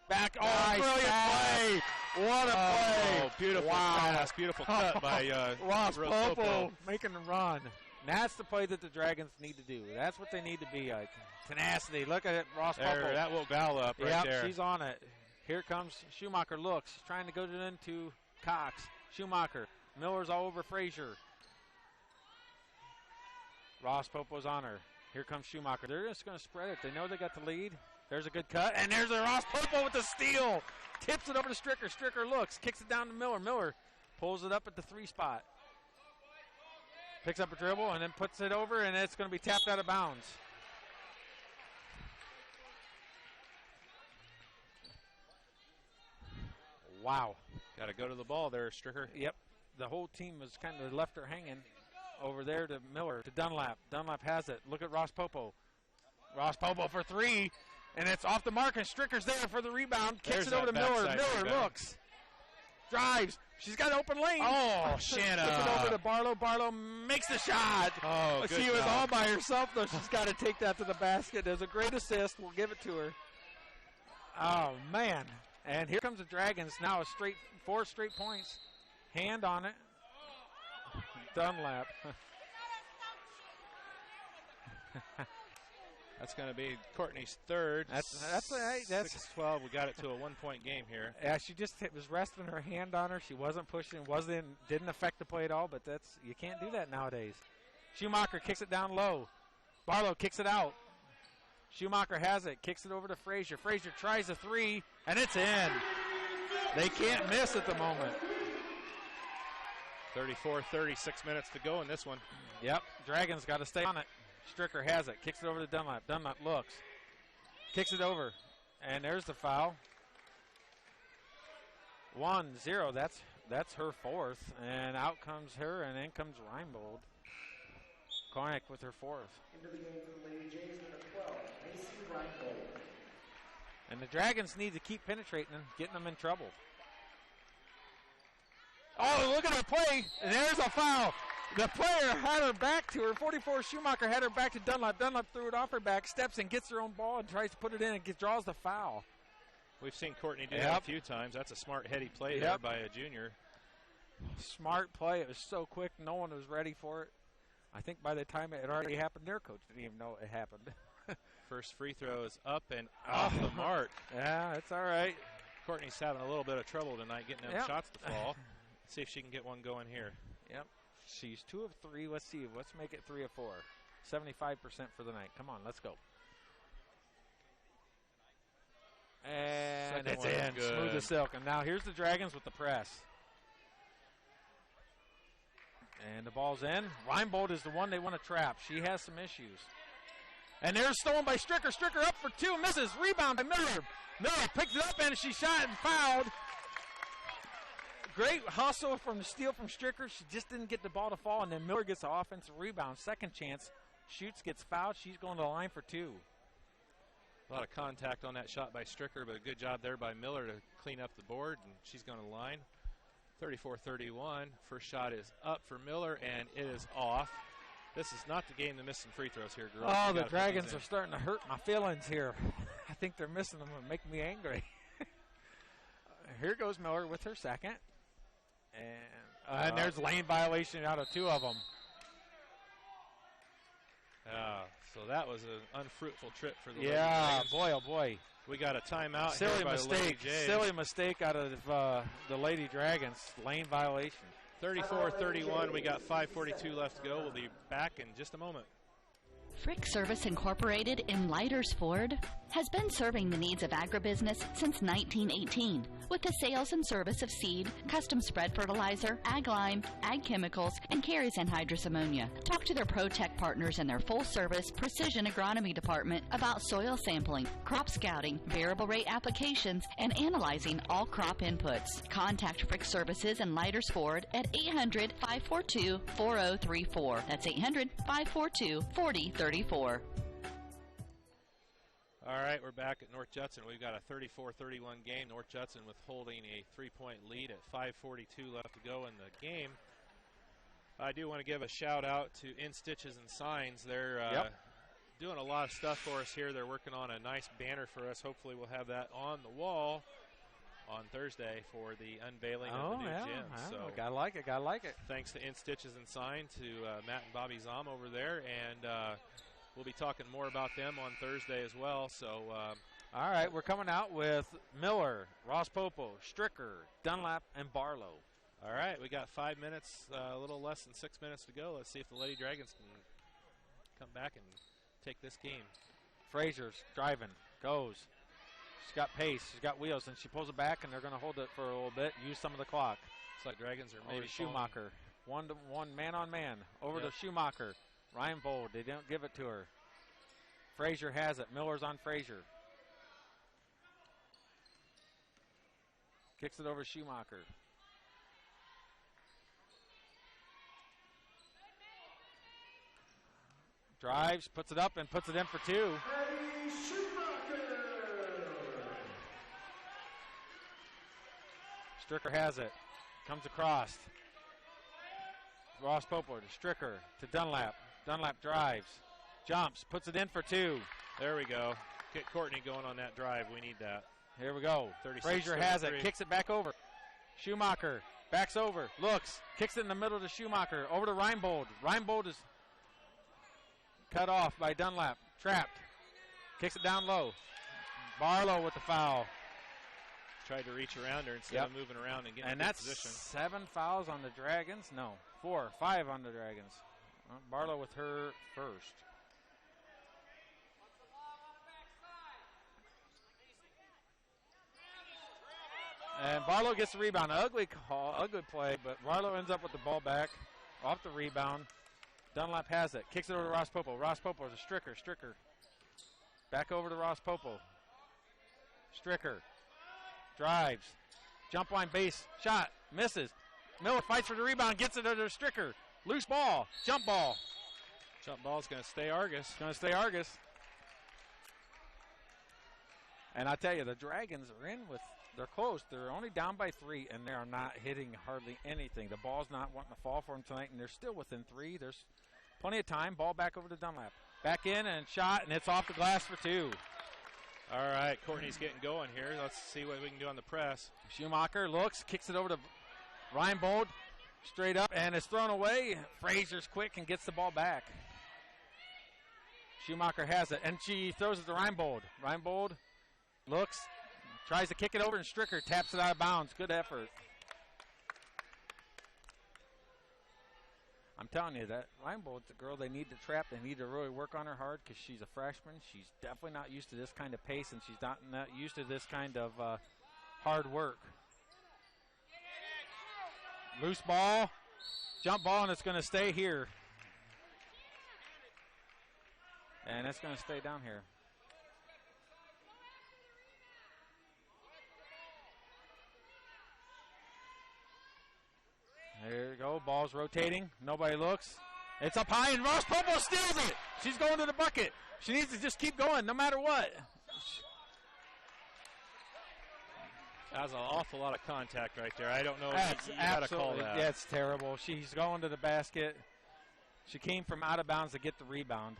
Back. Oh, nice brilliant play. What a play. Beautiful pass. Beautiful cut by Ross Popo making the run. And that's the play that the Dragons need to do. That's what they need to be like. Tenacity. Look at it, Ross Popo. That will foul up right there. She's on it. Here comes Schumacher. Looks. She's trying to go into Cox. Schumacher. Miller's all over Frazier. Ross Popo's on her. Here comes Schumacher. They're just going to spread it. They know they got the lead. There's a good cut. And there's a Ross Popo with the steal. Tips it over to Stricker. Stricker looks. Kicks it down to Miller. Miller pulls it up at the 3 spot. Picks up a dribble and then puts it over, and it's going to be tapped out of bounds. Wow. Got to go to the ball there, Stricker. Yep. The whole team was kind of left her hanging over there to Miller, to Dunlap. Dunlap has it. Look at Ross Popo. Ross Popo for 3, and it's off the mark, and Stricker's there for the rebound. Kicks it over to Miller. Miller looks. Drives. She's got an open lane. Oh, Shanna. Puts it over to Barlow. Barlow makes the shot. Oh, good She was all by herself, though. She's got to take that to the basket. There's a great assist. We'll give it to her. Oh, man. And here comes the Dragons now. 4 straight points. Hand on it. Dunlap. That's going to be Courtney's third. That's all right. That's 6-12. We got it to a 1-point game here. Yeah, she just was resting her hand on her. She wasn't pushing. Didn't affect the play at all. But you can't do that nowadays. Schumacher kicks it down low. Barlow kicks it out. Schumacher has it. Kicks it over to Frazier. Frazier tries a 3, and it's in. They can't miss at the moment. 36 minutes to go in this one. Yep, Dragons got to stay on it. Stricker has it. Kicks it over to Dunlap. Dunlap looks. Kicks it over. And there's the foul. 1-0. That's her 4th. And out comes her, and in comes Reinbold. Kornick with her 4th. Into the game for the Lady Jays, number 12, Macy Reinbold. And the Dragons need to keep penetrating them, getting them in trouble. Oh, look at her play. And there's a foul. The player had her back to her. 44 Schumacher had her back to Dunlap. Dunlap threw it off her back, steps in, gets her own ball, and tries to put it in and draws the foul. We've seen Courtney do that a few times. That's a smart, heady play there by a junior. Smart play. It was so quick. No one was ready for it. I think by the time it had already happened, their coach didn't even know it happened. First free throw is up and off the mark. Yeah, it's all right. Courtney's having a little bit of trouble tonight getting them shots to fall. Let's see if she can get one going here. Yep. She's 2 of 3. Let's see. Let's make it 3 of 4. 75% for the night. Come on, let's go. And it's in. Good. Smooth as silk. And now here's the Dragons with the press. And the ball's in. Reinbold is the one they want to trap. She has some issues. And there's stolen by Stricker. Stricker up for 2. Misses. Rebound by Miller. Miller picks it up and she shot and fouled. Great hustle from the steal from Stricker. She just didn't get the ball to fall. And then Miller gets the offensive rebound. Second chance. Shoots, gets fouled. She's going to the line for 2. A lot of contact on that shot by Stricker, but a good job there by Miller to clean up the board. And she's going to the line. 34-31. First shot is up for Miller, and it is off. This is not the game to miss some free throws here, girls. Oh, the Dragons are starting to hurt my feelings here. I think they're missing them and make me angry. Here goes Miller with her second. And there's lane violation out of 2 of them. So that was an unfruitful trip for the Lady Dragons. Boy, oh boy. We got a timeout. Silly here by mistake. The Lady Jays. Silly mistake out of the Lady Dragons. Lane violation. 34-31. We got 5:42 left to go. We'll be back in just a moment. Frick Service Incorporated in Leitersford has been serving the needs of agribusiness since 1918 with the sales and service of seed, custom spread fertilizer, ag lime, ag chemicals, and carries anhydrous ammonia. Talk to their ProTech partners in their full-service precision agronomy department about soil sampling, crop scouting, variable rate applications, and analyzing all crop inputs. Contact Frick Services in Leitersford at 800-542-4034. That's 800-542-4034. All right, we're back at North Judson. We've got a 34-31 game. North Judson with holding a 3-point lead at 5:42 left to go in the game. I do want to give a shout out to In Stitches and Signs. They're doing a lot of stuff for us here. They're working on a nice banner for us. Hopefully we'll have that on the wall on Thursday for the unveiling of the new gym. So gotta like it, gotta like it. Thanks to In Stitches and Sign, to Matt and Bobby Zom over there, and we'll be talking more about them on Thursday as well. So, all right, we're coming out with Miller, Ross Popo, Stricker, Dunlap, and Barlow. All right, we got 5 minutes, a little less than 6 minutes to go. Let's see if the Lady Dragons can come back and take this game. Frazier's driving, goes. She's got pace, she's got wheels, and she pulls it back, and they're going to hold it for a little bit, use some of the clock. Looks like Dragons are maybe Schumacher, one man on man, over to Schumacher. Ryan Bold, they don't give it to her. Frazier has it. Miller's on Frazier. Kicks it over to Schumacher. Drives, puts it up, and puts it in for 2. Stricker has it. Comes across. Ross Popo to Stricker to Dunlap. Dunlap drives, jumps, puts it in for 2. There we go. Get Courtney going on that drive. We need that. Here we go. Frazier has it, kicks it back over. Schumacher backs over, looks, kicks it in the middle to Schumacher. Over to Reinbold. Reinbold is cut off by Dunlap. Trapped. Kicks it down low. Barlow with the foul. Tried to reach around her instead of moving around and getting in that's position. 7 fouls on the Dragons. No, 5 on the Dragons. Barlow with her first. And Barlow gets the rebound. Ugly call, ugly play, but Barlow ends up with the ball back off the rebound. Dunlap has it. Kicks it over to Ross Popo. Ross Popo is a Stricker. Stricker. Back over to Ross Popo. Stricker. Drives. Jump line base. Shot. Misses. Miller fights for the rebound. Gets it to Stricker. Loose ball. Jump ball. Jump ball's going to stay Argus. Going to stay Argus. And I tell you, the Dragons are in with, they're close. They're only down by 3, and they are not hitting hardly anything. The ball's not wanting to fall for them tonight, and they're still within 3. There's plenty of time. Ball back over to Dunlap. Back in and shot, and it's off the glass for 2. All right, Courtney's getting going here. Let's see what we can do on the press. Schumacher looks, kicks it over to Ryan Bold. Straight up, and it's thrown away. Frazier's quick and gets the ball back. Schumacher has it, and she throws it to Reinbold. Reinbold looks, tries to kick it over, and Stricker taps it out of bounds. Good effort. I'm telling you, that Reinbold's a girl they need to trap. They need to really work on her hard because she's a freshman. She's definitely not used to this kind of pace, and she's not used to this kind of hard work. Loose ball, jump ball, and it's going to stay here. And it's going to stay down here. There you go, ball's rotating, nobody looks. It's up high, and Ross Popo steals it. She's going to the bucket. She needs to just keep going no matter what. That was an awful lot of contact right there. I don't know if you got to call that. Yeah, it's terrible. She's going to the basket. She came from out of bounds to get the rebound.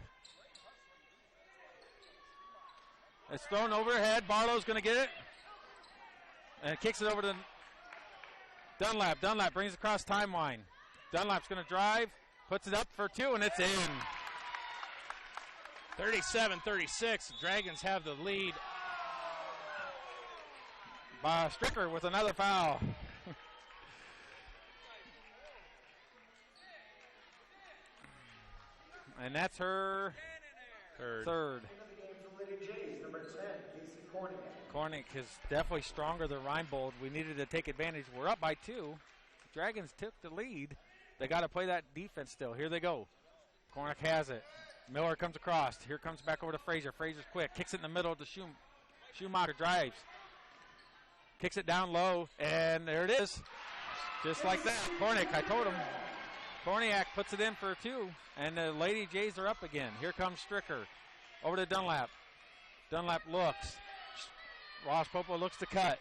It's thrown overhead. Barlow's going to get it. And kicks it over to Dunlap. Dunlap brings it across timeline. Dunlap's going to drive, puts it up for 2, and it's in. 37-36. Dragons have the lead. Stricker with another foul. And that's her third. Cornick is definitely stronger than Reinbold. We needed to take advantage. We're up by 2. Dragons took the lead. They got to play that defense still. Here they go. Cornick has it. Miller comes across. Here comes back over to Frazier. Frazier's quick. Kicks it in the middle to Schumacher. Drives. Kicks it down low. And there it is. Just like that. Cornick, I told him. Korniak puts it in for 2. And the Lady Jays are up again. Here comes Stricker. Over to Dunlap. Dunlap looks. Ross Popo looks to cut.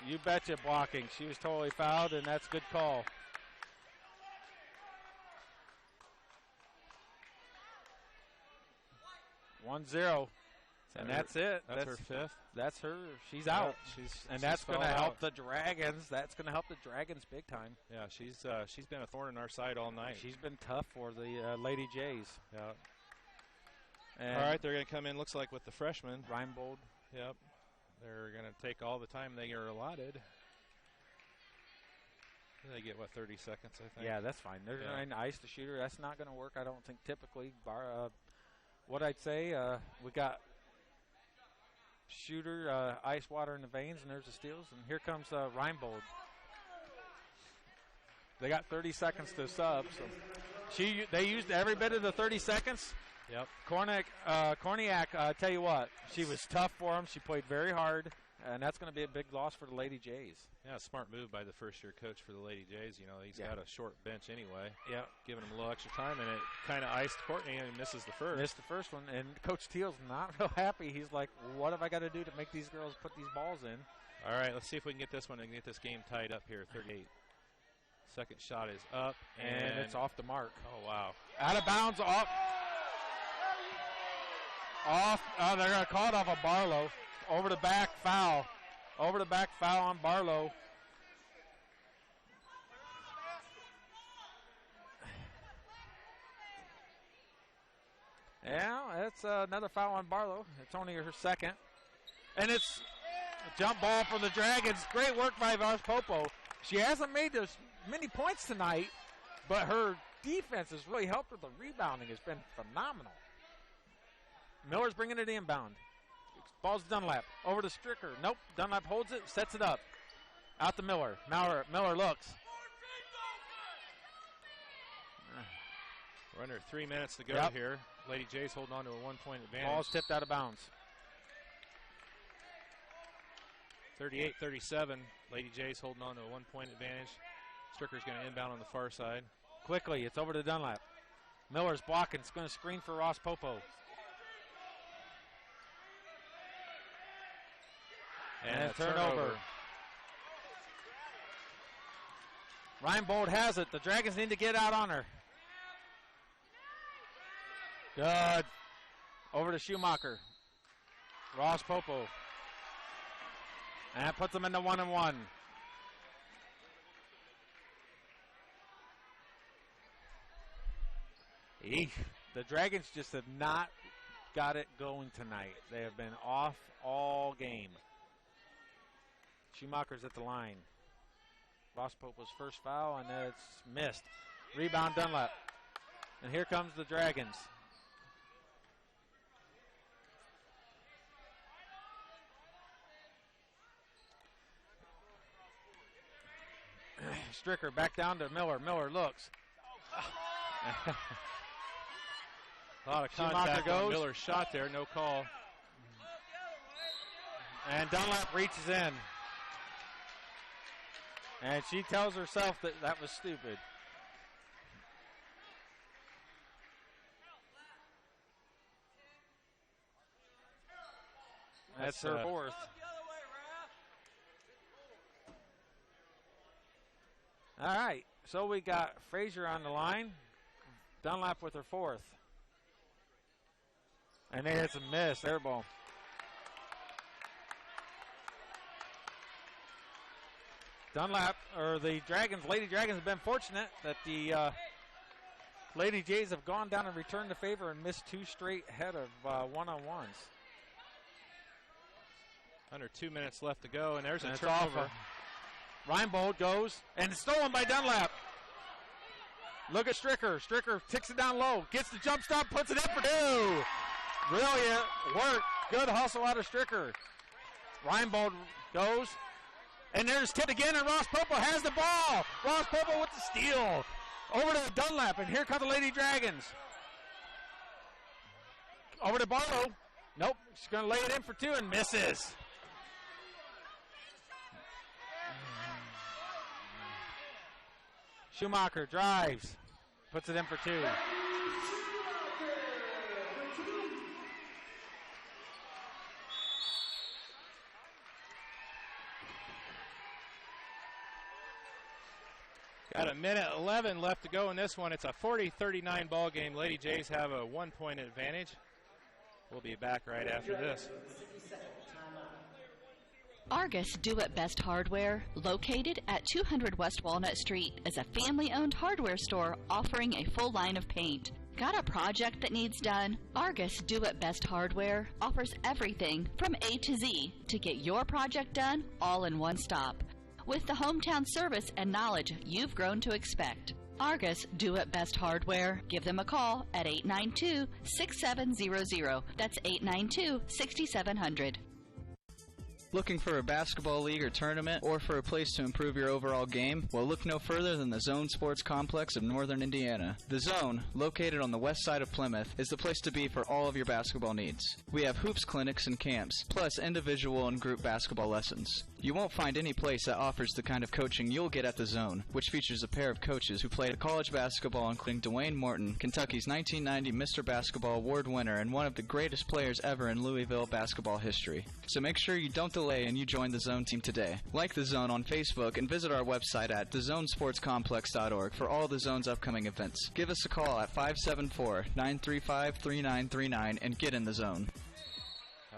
You betcha blocking. She was totally fouled, and that's a good call. (1-0). And that's it. That's her 5th. That's her. She's out. That's going to help the Dragons. That's going to help the Dragons big time. Yeah, she's been a thorn in our side all night. She's been tough for the Lady Jays. Yeah. And all right, they're going to come in, looks like, with the freshman. Reinbold. Yep. They're going to take all the time they are allotted. They get, 30 seconds, I think? Yeah, that's fine. They're going to ice the shooter. That's not going to work, I don't think, typically. What I'd say, we got shooter, ice water in the veins, and there's the steals. And here comes Reinbold. They got 30 seconds to sub. So they used every bit of the 30 seconds. Yep. Korniak, tell you what, she was tough for him. She played very hard, and that's going to be a big loss for the Lady Jays. Yeah, smart move by the first-year coach for the Lady Jays. You know, he's got a short bench anyway. Yeah. Giving him a little extra time, and it kind of iced Courtney, and he misses the first. Missed the first one, and Coach Teal's not real happy. He's like, what have I got to do to make these girls put these balls in? All right, let's see if we can get this one and get this game tied up here, 38. Second shot is up, and it's off the mark. Oh, wow. Out of bounds, off. They're going to call it off of Barlow. Over the back, foul. Over the back, foul on Barlow. Yeah, that's another foul on Barlow. It's only her second. And it's a jump ball for the Dragons. Great work by Vars Popo. She hasn't made as many points tonight, but her defense has really helped her. The rebounding has been phenomenal. Miller's bringing it inbound. Ball's Dunlap. Over to Stricker. Nope. Dunlap holds it, sets it up. Out to Miller. Miller looks. We're under 3 minutes to go here. Lady Jays holding on to a 1-point advantage. Ball's tipped out of bounds. 38-37. Lady Jays holding on to a 1-point advantage. Stricker's going to inbound on the far side. Quickly, it's over to Dunlap. Miller's blocking. It's going to screen for Ross Popo. And a turnover. Reinbold has it. The Dragons need to get out on her. Good. Over to Schumacher. Ross Popo. And that puts them into 1-1. The Dragons just have not got it going tonight. They have been off all game. Schumacher's at the line. Ross Popo's first foul, and it's missed. Rebound Dunlap. And here comes the Dragons. Stricker back down to Miller. Miller looks. A lot of contact on Miller's shot there. No call. And Dunlap reaches in. And she tells herself that that was stupid. That's her fourth. All right, so we got Frazier on the line. Dunlap with her fourth. And they had some miss, air ball. Dunlap, or the Lady Dragons have been fortunate that the Lady Jays have gone down and returned the favor and missed 2 straight head of one-on-ones. Under 2 minutes left to go, and there's a It's turnover. off. Reinbold goes, and it's stolen by Dunlap. Look at Stricker. Stricker ticks it down low, gets the jump stop, puts it in for 2. Brilliant work. Good hustle out of Stricker. Reinbold goes, and there's tipped again, and Ross Popo has the ball. Ross Popo with the steal. Over to Dunlap, and here come the Lady Dragons. Over to Barlow. Nope, she's going to lay it in for 2 and misses. Schumacher drives, puts it in for 2. Got a minute 11 left to go in this one. It's a 40-39 ball game. Lady Jays have a 1-point advantage. We'll be back right after this. Argos Do It Best Hardware, located at 200 West Walnut Street, is a family-owned hardware store offering a full line of paint. Got a project that needs done? Argos Do It Best Hardware offers everything from A to Z to get your project done all in one stop. With the hometown service and knowledge you've grown to expect. Argos Do It Best Hardware. Give them a call at 892-6700. That's 892-6700. Looking for a basketball league or tournament, or for a place to improve your overall game? Well, look no further than the Zone Sports Complex of Northern Indiana. The Zone, located on the west side of Plymouth, is the place to be for all of your basketball needs. We have hoops clinics and camps, plus individual and group basketball lessons. You won't find any place that offers the kind of coaching you'll get at the Zone, which features a pair of coaches who played college basketball, including Dwayne Morton, Kentucky's 1990 Mr. Basketball Award winner and one of the greatest players ever in Louisville basketball history. So make sure you don't delay and you join the Zone team today. Like the Zone on Facebook and visit our website at thezonesportscomplex.org for all the Zone's upcoming events. Give us a call at 574-935-3939 and get in the Zone.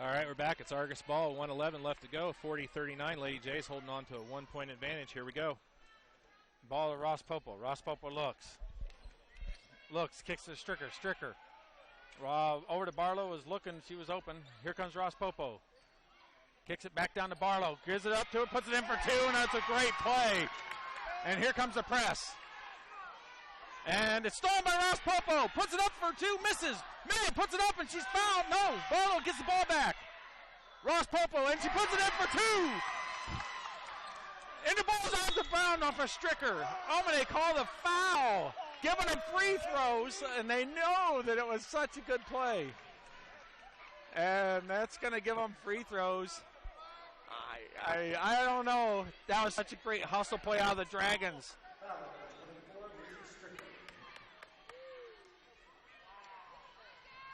All right, we're back. It's Argos ball. 1:11 left to go. 40-39. Lady Jays holding on to a 1-point advantage. Here we go. Ball to Ross Popo. Ross Popo looks, kicks to Stricker. Stricker. Over to Barlow, is looking. She was open. Here comes Ross Popo. Kicks it back down to Barlow. Gives it up to it, puts it in for 2, and that's a great play. And here comes the press. And it's stolen by Ross Popo. Puts it up for 2, misses. Miller puts it up, and she's fouled. No, Barlow gets the ball back. Ross Popo, and she puts it in for 2. And the ball's out of bounds off a Stricker. Oh, but they call the foul. Giving them free throws, and they know that it was such a good play. And that's going to give them free throws. I don't know. That was such a great hustle play out of the Dragons.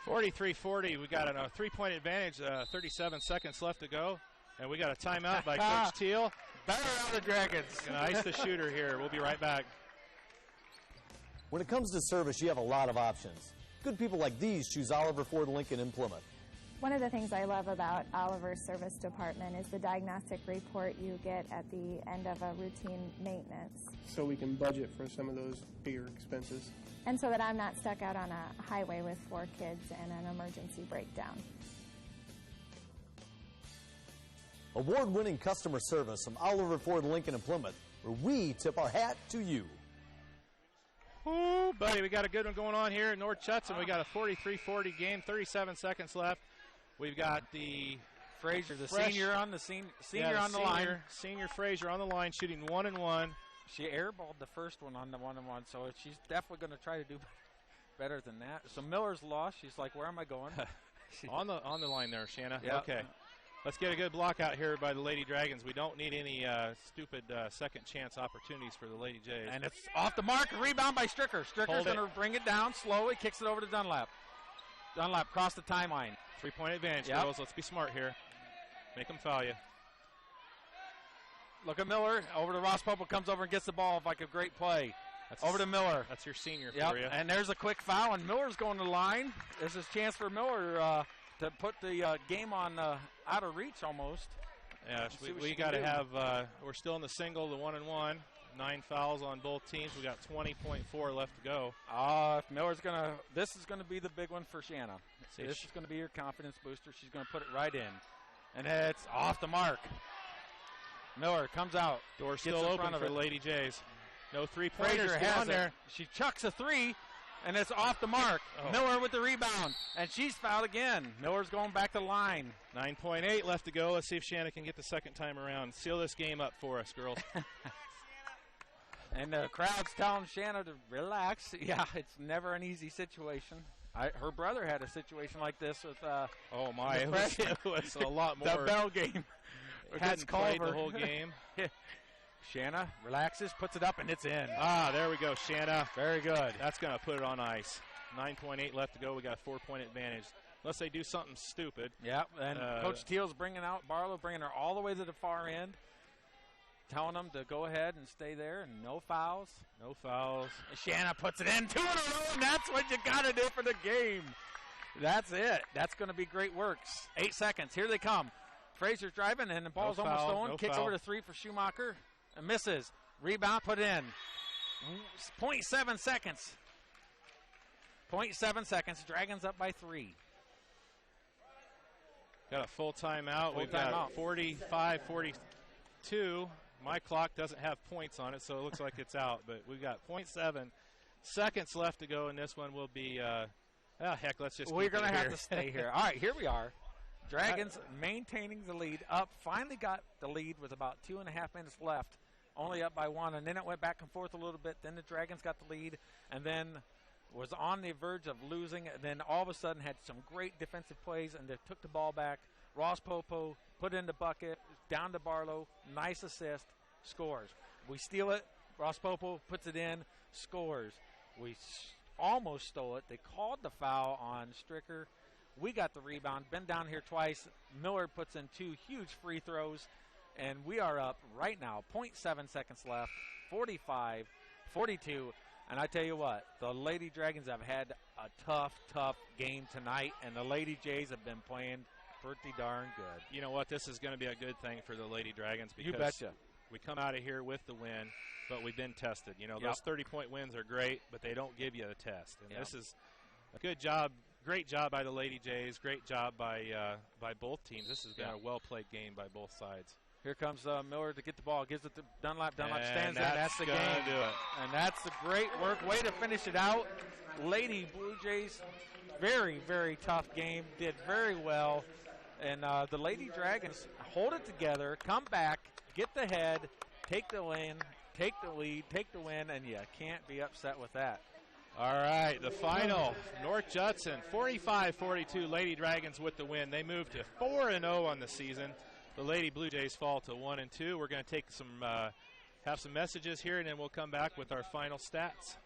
43-40. We got a 3-point advantage. 37 seconds left to go. And we got a timeout by Coach Teal. Better out of the Dragons. Gonna ice the shooter here. We'll be right back. When it comes to service, you have a lot of options. Good people like these choose Oliver Ford Lincoln in Plymouth. One of the things I love about Oliver's service department is the diagnostic report you get at the end of a routine maintenance. So we can budget for some of those bigger expenses. And so that I'm not stuck out on a highway with 4 kids and an emergency breakdown. Award-winning customer service from Oliver Ford Lincoln in Plymouth, where we tip our hat to you. Ooh, buddy, we got a good one going on here in North Judson. We got a 43-40 game, 37 seconds left. We've got the Frazier, the senior on the line. Senior Frazier on the line, shooting 1-1. She airballed the first one on the 1-1, so she's definitely going to try to do better than that. So Miller's lost. She's like, where am I going? on the line there, Shanna. Yep. Okay. Let's get a good block out here by the Lady Dragons. We don't need any stupid second chance opportunities for the Lady Jays. And it's off the mark. Rebound by Stricker. Stricker's going to bring it down slowly. Kicks it over to Dunlap. Dunlap crossed the timeline. 3-point advantage, girls. Let's be smart here. Make them foul you. Look at Miller. Over to Ross Popo. Comes over and gets the ball like a great play. Over to Miller. That's your senior Yep. for you. And there's a quick foul, and Miller's going to the line. This is a chance for Miller to put the game on out of reach almost. Yeah, we got to have, we're still in the single, the 1-and-1. 9 fouls on both teams. We got 20.4 left to go. If Miller's going to, this is going to be the big one for Shanna. This is going to be your confidence booster. She's going to put it right in. And it's off the mark. Miller comes out. Door still open for the Lady Jays. No three-pointers. Frazier has there. She chucks a three, and it's off the mark. Oh. Miller with the rebound, and she's fouled again. Miller's going back to the line. 9.8 left to go. Let's see if Shanna can get the second time around. Seal this game up for us, girls. And the crowd's telling Shanna to relax. Yeah, it's never an easy situation. Her brother had a situation like this with oh, my. It was a lot more. The bell game. Hadn't played the whole game. Shanna relaxes, puts it up, and it's in. There we go, Shanna. Very good. That's going to put it on ice. 9.8 left to go. We got a 4-point advantage. Unless they do something stupid. Yep, and Coach Teal's bringing out Barlow, bringing her all the way to the far end, telling them to go ahead and stay there, and no fouls. No fouls. And Shanna puts it in 2 in a row, and that's what you got to do for the game. That's it. That's going to be great works. 8 seconds. Here they come. Frazier's driving, and the ball's almost stolen. No Kicks foul. over to 3 for Schumacher, and misses. Rebound put in. 0.7 seconds. 0.7 seconds. Dragons up by 3. Got a full timeout. We've got 45-42. My clock doesn't have points on it, so it looks like it's out. But we've got 0.7 seconds left to go, and this one will be, heck, let's just We're going to have here. to stay here. All right, here we are. Dragons maintaining the lead up. Finally got the lead with about 2.5 minutes left. Only up by 1, and then it went back and forth a little bit. Then the Dragons got the lead, and then was on the verge of losing. And then all of a sudden had some great defensive plays, and they took the ball back. Ross Popo put it in the bucket, down to Barlow. Nice assist, scores. We steal it. Ross Popo puts it in, scores. We almost stole it. They called the foul on Stricker. We got the rebound, been down here twice. Miller puts in 2 huge free throws, and we are up right now. 0.7 seconds left, 45-42. And I tell you what, the Lady Dragons have had a tough game tonight, and the Lady Jays have been playing pretty darn good. You know what? This is going to be a good thing for the Lady Dragons because you betcha. We come out of here with the win, but we've been tested. You know, those 30-point wins are great, but they don't give you a test. And this is a good job. Great job by the Lady Jays. Great job by both teams. This has been a well-played game by both sides. Here comes Miller to get the ball. Gives it to Dunlap. Dunlap And stands there. That's the game. Do it. And that's the great work. Way to finish it out. Lady Blue Jays, very, very tough game. Did very well. And the Lady Dragons hold it together, come back, get the head, take the win, take the lead, take the win, and you can't be upset with that. All right, the final, North Judson, 45-42, Lady Dragons with the win. They move to 4-0 on the season. The Lady Blue Jays fall to 1-2. We're going to take have some messages here, and then we'll come back with our final stats.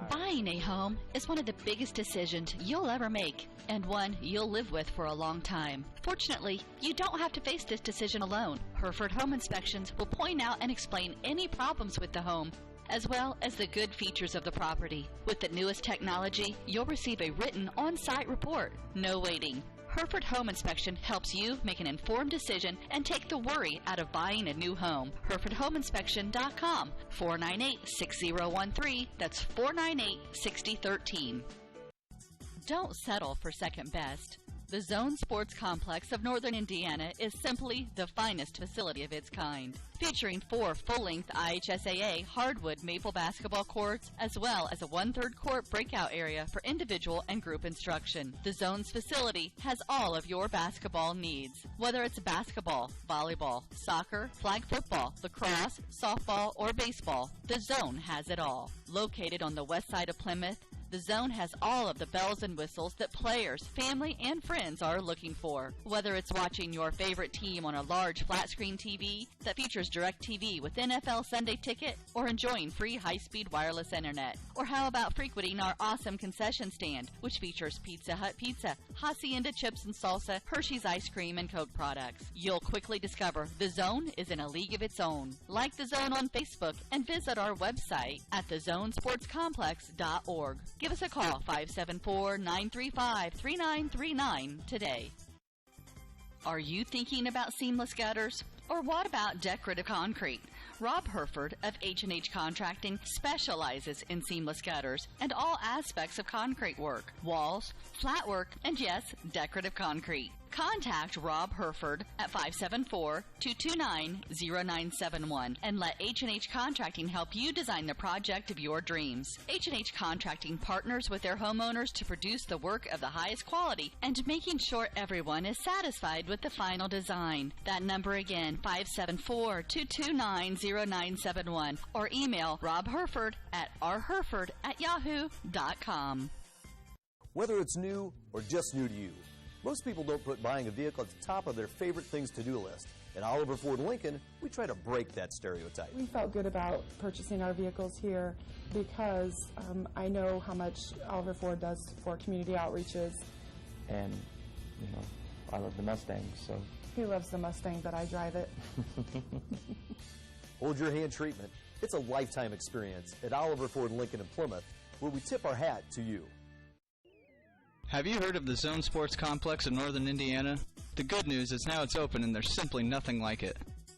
Buying a home is one of the biggest decisions you'll ever make, and one you'll live with for a long time. Fortunately, you don't have to face this decision alone. Hereford Home Inspections will point out and explain any problems with the home, as well as the good features of the property. With the newest technology, you'll receive a written on-site report. No waiting. Hereford Home Inspection helps you make an informed decision and take the worry out of buying a new home. HerefordHomeInspection.com, 498-6013. That's 498-6013. Don't settle for second best. The Zone Sports Complex of Northern Indiana is simply the finest facility of its kind, featuring 4 full-length IHSAA hardwood maple basketball courts, as well as a 1/3 court breakout area for individual and group instruction. The Zone's facility has all of your basketball needs, whether it's basketball, volleyball, soccer, flag football, lacrosse, softball, or baseball. The Zone has it all. Located on the west side of Plymouth, The Zone has all of the bells and whistles that players, family, and friends are looking for. Whether it's watching your favorite team on a large flat-screen TV that features DirecTV with NFL Sunday Ticket, or enjoying free high-speed wireless internet. Or how about frequenting our awesome concession stand, which features Pizza Hut pizza, Hacienda chips and salsa, Hershey's ice cream, and Coke products. You'll quickly discover The Zone is in a league of its own. Like The Zone on Facebook and visit our website at thezonesportscomplex.org. Give us a call, 574-935-3939 today. Are you thinking about seamless gutters? Or what about decorative concrete? Rob Herford of H&H Contracting specializes in seamless gutters and all aspects of concrete work, walls, flat work, and yes, decorative concrete. Contact Rob Herford at 574-229-0971 and let H&H Contracting help you design the project of your dreams. H&H Contracting partners with their homeowners to produce the work of the highest quality and making sure everyone is satisfied with the final design. That number again, 574-229-0971, or email Rob Herford at rherford@yahoo.com. Whether it's new or just new to you, most people don't put buying a vehicle at the top of their favorite things to-do list. At Oliver Ford Lincoln, we try to break that stereotype. We felt good about purchasing our vehicles here because I know how much Oliver Ford does for community outreaches. And, you know, I love the Mustang, so. He loves the Mustang, but I drive it. Hold your hand treatment. It's a lifetime experience at Oliver Ford Lincoln in Plymouth, where we tip our hat to you. Have you heard of the Zone Sports Complex in northern Indiana? The good news is now it's open and there's simply nothing like it.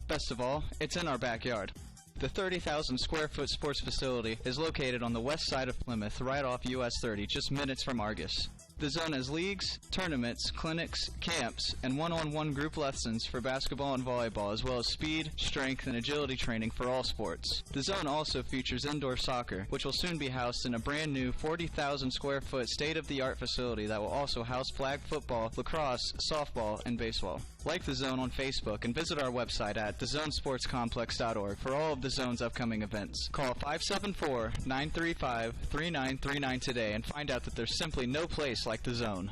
Best of all, it's in our backyard. The 30,000 square foot sports facility is located on the west side of Plymouth, right off US 30, just minutes from Argos. The Zone has leagues, tournaments, clinics, camps, and one-on-one group lessons for basketball and volleyball, as well as speed, strength, and agility training for all sports. The Zone also features indoor soccer, which will soon be housed in a brand new 40,000 square foot state-of-the-art facility that will also house flag football, lacrosse, softball, and baseball. Like the Zone on Facebook and visit our website at thezonesportscomplex.org for all of the Zone's upcoming events. Call 574-935-3939 today and find out that there's simply no place like the Zone.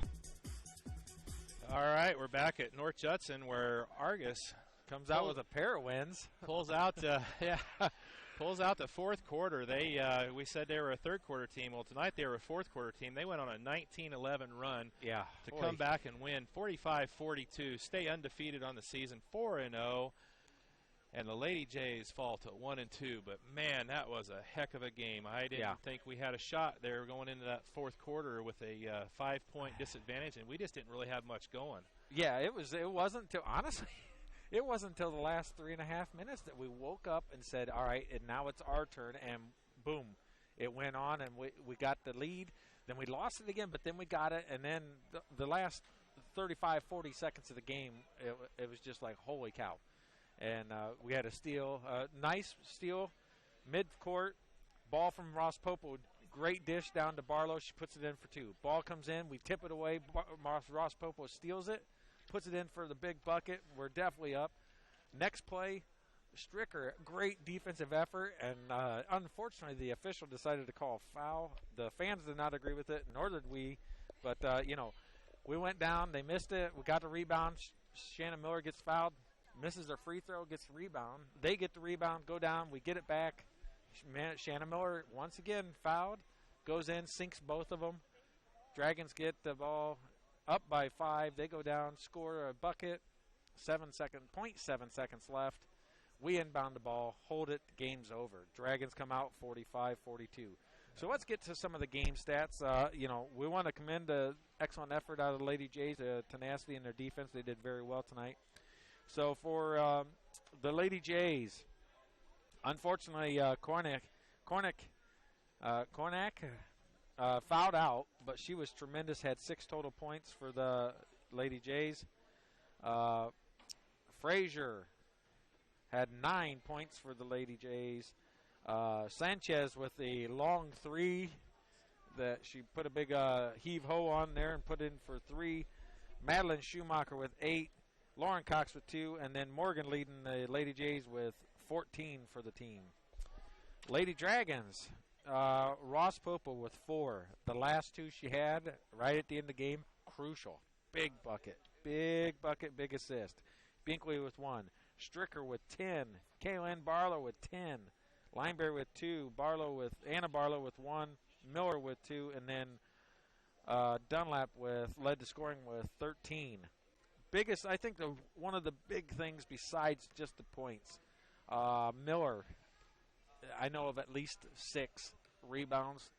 All right, we're back at North Judson, where Argos comes out with a pair of wins. Pulls out pulls out the fourth quarter. We said they were a third quarter team. Well, tonight they were a fourth quarter team. They went on a 19-11 run to come back and win 45-42, stay undefeated on the season, 4-0. And the Lady Jays fall to 1-2. But man, that was a heck of a game. I didn't think we had a shot there going into that fourth quarter with a 5-point disadvantage, and we just didn't really have much going. Yeah, it wasn't until, honestly, it wasn't until the last 3.5 minutes that we woke up and said, all right, and now it's our turn, and boom, it went on, and we got the lead. Then we lost it again, but then we got it, and then the last 35, 40 seconds of the game, it was just like, holy cow. And we had a steal, nice steal, mid-court, ball from Ross Popo, great dish down to Barlow. She puts it in for two. Ball comes in, we tip it away. Ross Popo steals it, puts it in for the big bucket. We're definitely up. Next play, Stricker, great defensive effort, and unfortunately the official decided to call a foul. The fans did not agree with it, nor did we. But, we went down. They missed it. We got the rebound. Shannon Miller gets fouled. Misses their free throw, gets the rebound. They get the rebound, go down. We get it back. Shannon Miller, once again, fouled. Goes in, sinks both of them. Dragons get the ball up by 5. They go down, score a bucket. 0.7 seconds left. We inbound the ball, hold it, game's over. Dragons come out 45-42. So let's get to some of the game stats. We want to commend the excellent effort out of the Lady Jays, tenacity in their defense. They did very well tonight. So for the Lady Jays, unfortunately, Kornick fouled out, but she was tremendous, had 6 total points for the Lady Jays. Frazier had 9 points for the Lady Jays. Sanchez with a long 3 that she put a big heave-ho on there and put in for 3. Madeline Schumacher with 8. Lauren Cox with 2, and then Morgan leading the Lady Jays with 14 for the team. Lady Dragons, Ross Popo with 4. The last 2 she had right at the end of the game, crucial. Big bucket, big assist. Binkley with 1. Stricker with 10. Kaylin Barlow with 10. Lineberry with 2. Anna Barlow with 1. Miller with 2. And then Dunlap led the scoring with 13. I think one of the big things besides just the points, Miller, I know of at least 6 rebounds,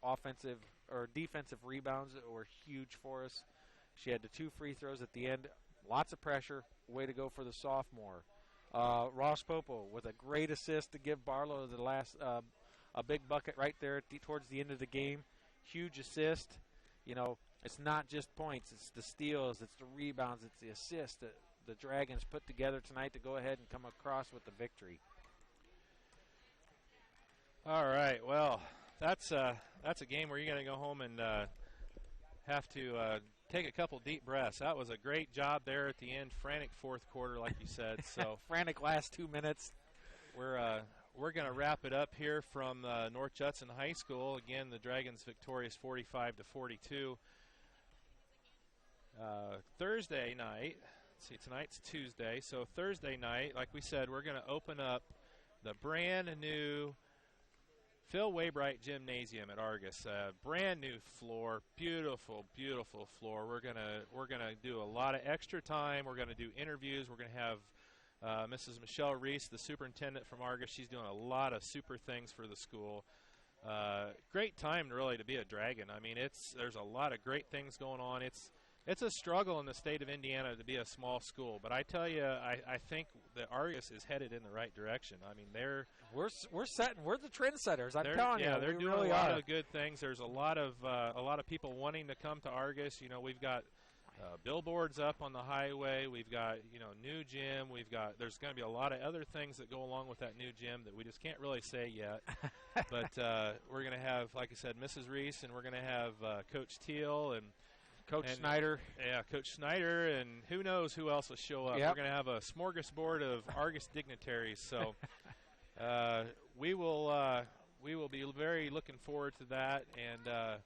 offensive or defensive rebounds that were huge for us. She had the 2 free throws at the end. Lots of pressure. Way to go for the sophomore. Ross Popo with a great assist to give Barlow the last a big bucket right there towards the end of the game. Huge assist. You know, it's not just points. It's the steals. It's the rebounds. It's the assists that the Dragons put together tonight to go ahead and come across with the victory. All right. Well, that's a game where you're going to go home and have to take a couple deep breaths. That was a great job there at the end. Frantic fourth quarter, like you said. So frantic last 2 minutes. We're going to wrap it up here from North Judson High School. Again, the Dragons victorious 45-42. Thursday night. Let's see, tonight's Tuesday. So Thursday night, like we said, we're going to open up the brand new Phil Waybright Gymnasium at Argos. Brand new floor, beautiful, beautiful floor. We're gonna do a lot of extra time. We're gonna do interviews. We're gonna have Mrs. Michelle Reese, the superintendent from Argos. She's doing a lot of super things for the school. Great time really to be a Dragon. I mean, there's a lot of great things going on. It's a struggle in the state of Indiana to be a small school, but I tell you, I think that Argos is headed in the right direction. I mean, we're the trendsetters. I'm telling you, they're doing really a lot of good things. There's a lot of people wanting to come to Argos. You know, we've got billboards up on the highway. We've got new gym. There's going to be a lot of other things that go along with that new gym that we just can't really say yet. But we're going to have, like I said, Mrs. Reese, and we're going to have Coach Teal and Coach Snyder. Yeah, Coach Snyder, and who knows who else will show up. Yep. We're going to have a smorgasbord of Argos dignitaries. So we will be very looking forward to that, and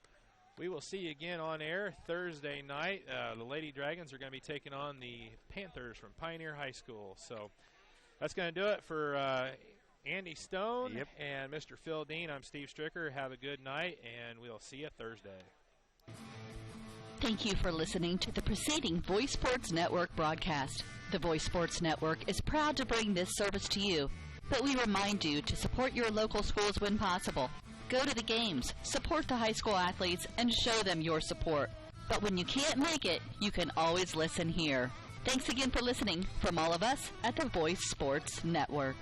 we will see you again on air Thursday night. The Lady Dragons are going to be taking on the Panthers from Pioneer High School. So that's going to do it for Andy Stone and Mr. Phil Dean. I'm Steve Stricker. Have a good night, and we'll see you Thursday. Thank you for listening to the preceding Voice Sports Network broadcast. The Voice Sports Network is proud to bring this service to you, but we remind you to support your local schools when possible. Go to the games, support the high school athletes, and show them your support. But when you can't make it, you can always listen here. Thanks again for listening from all of us at the Voice Sports Network.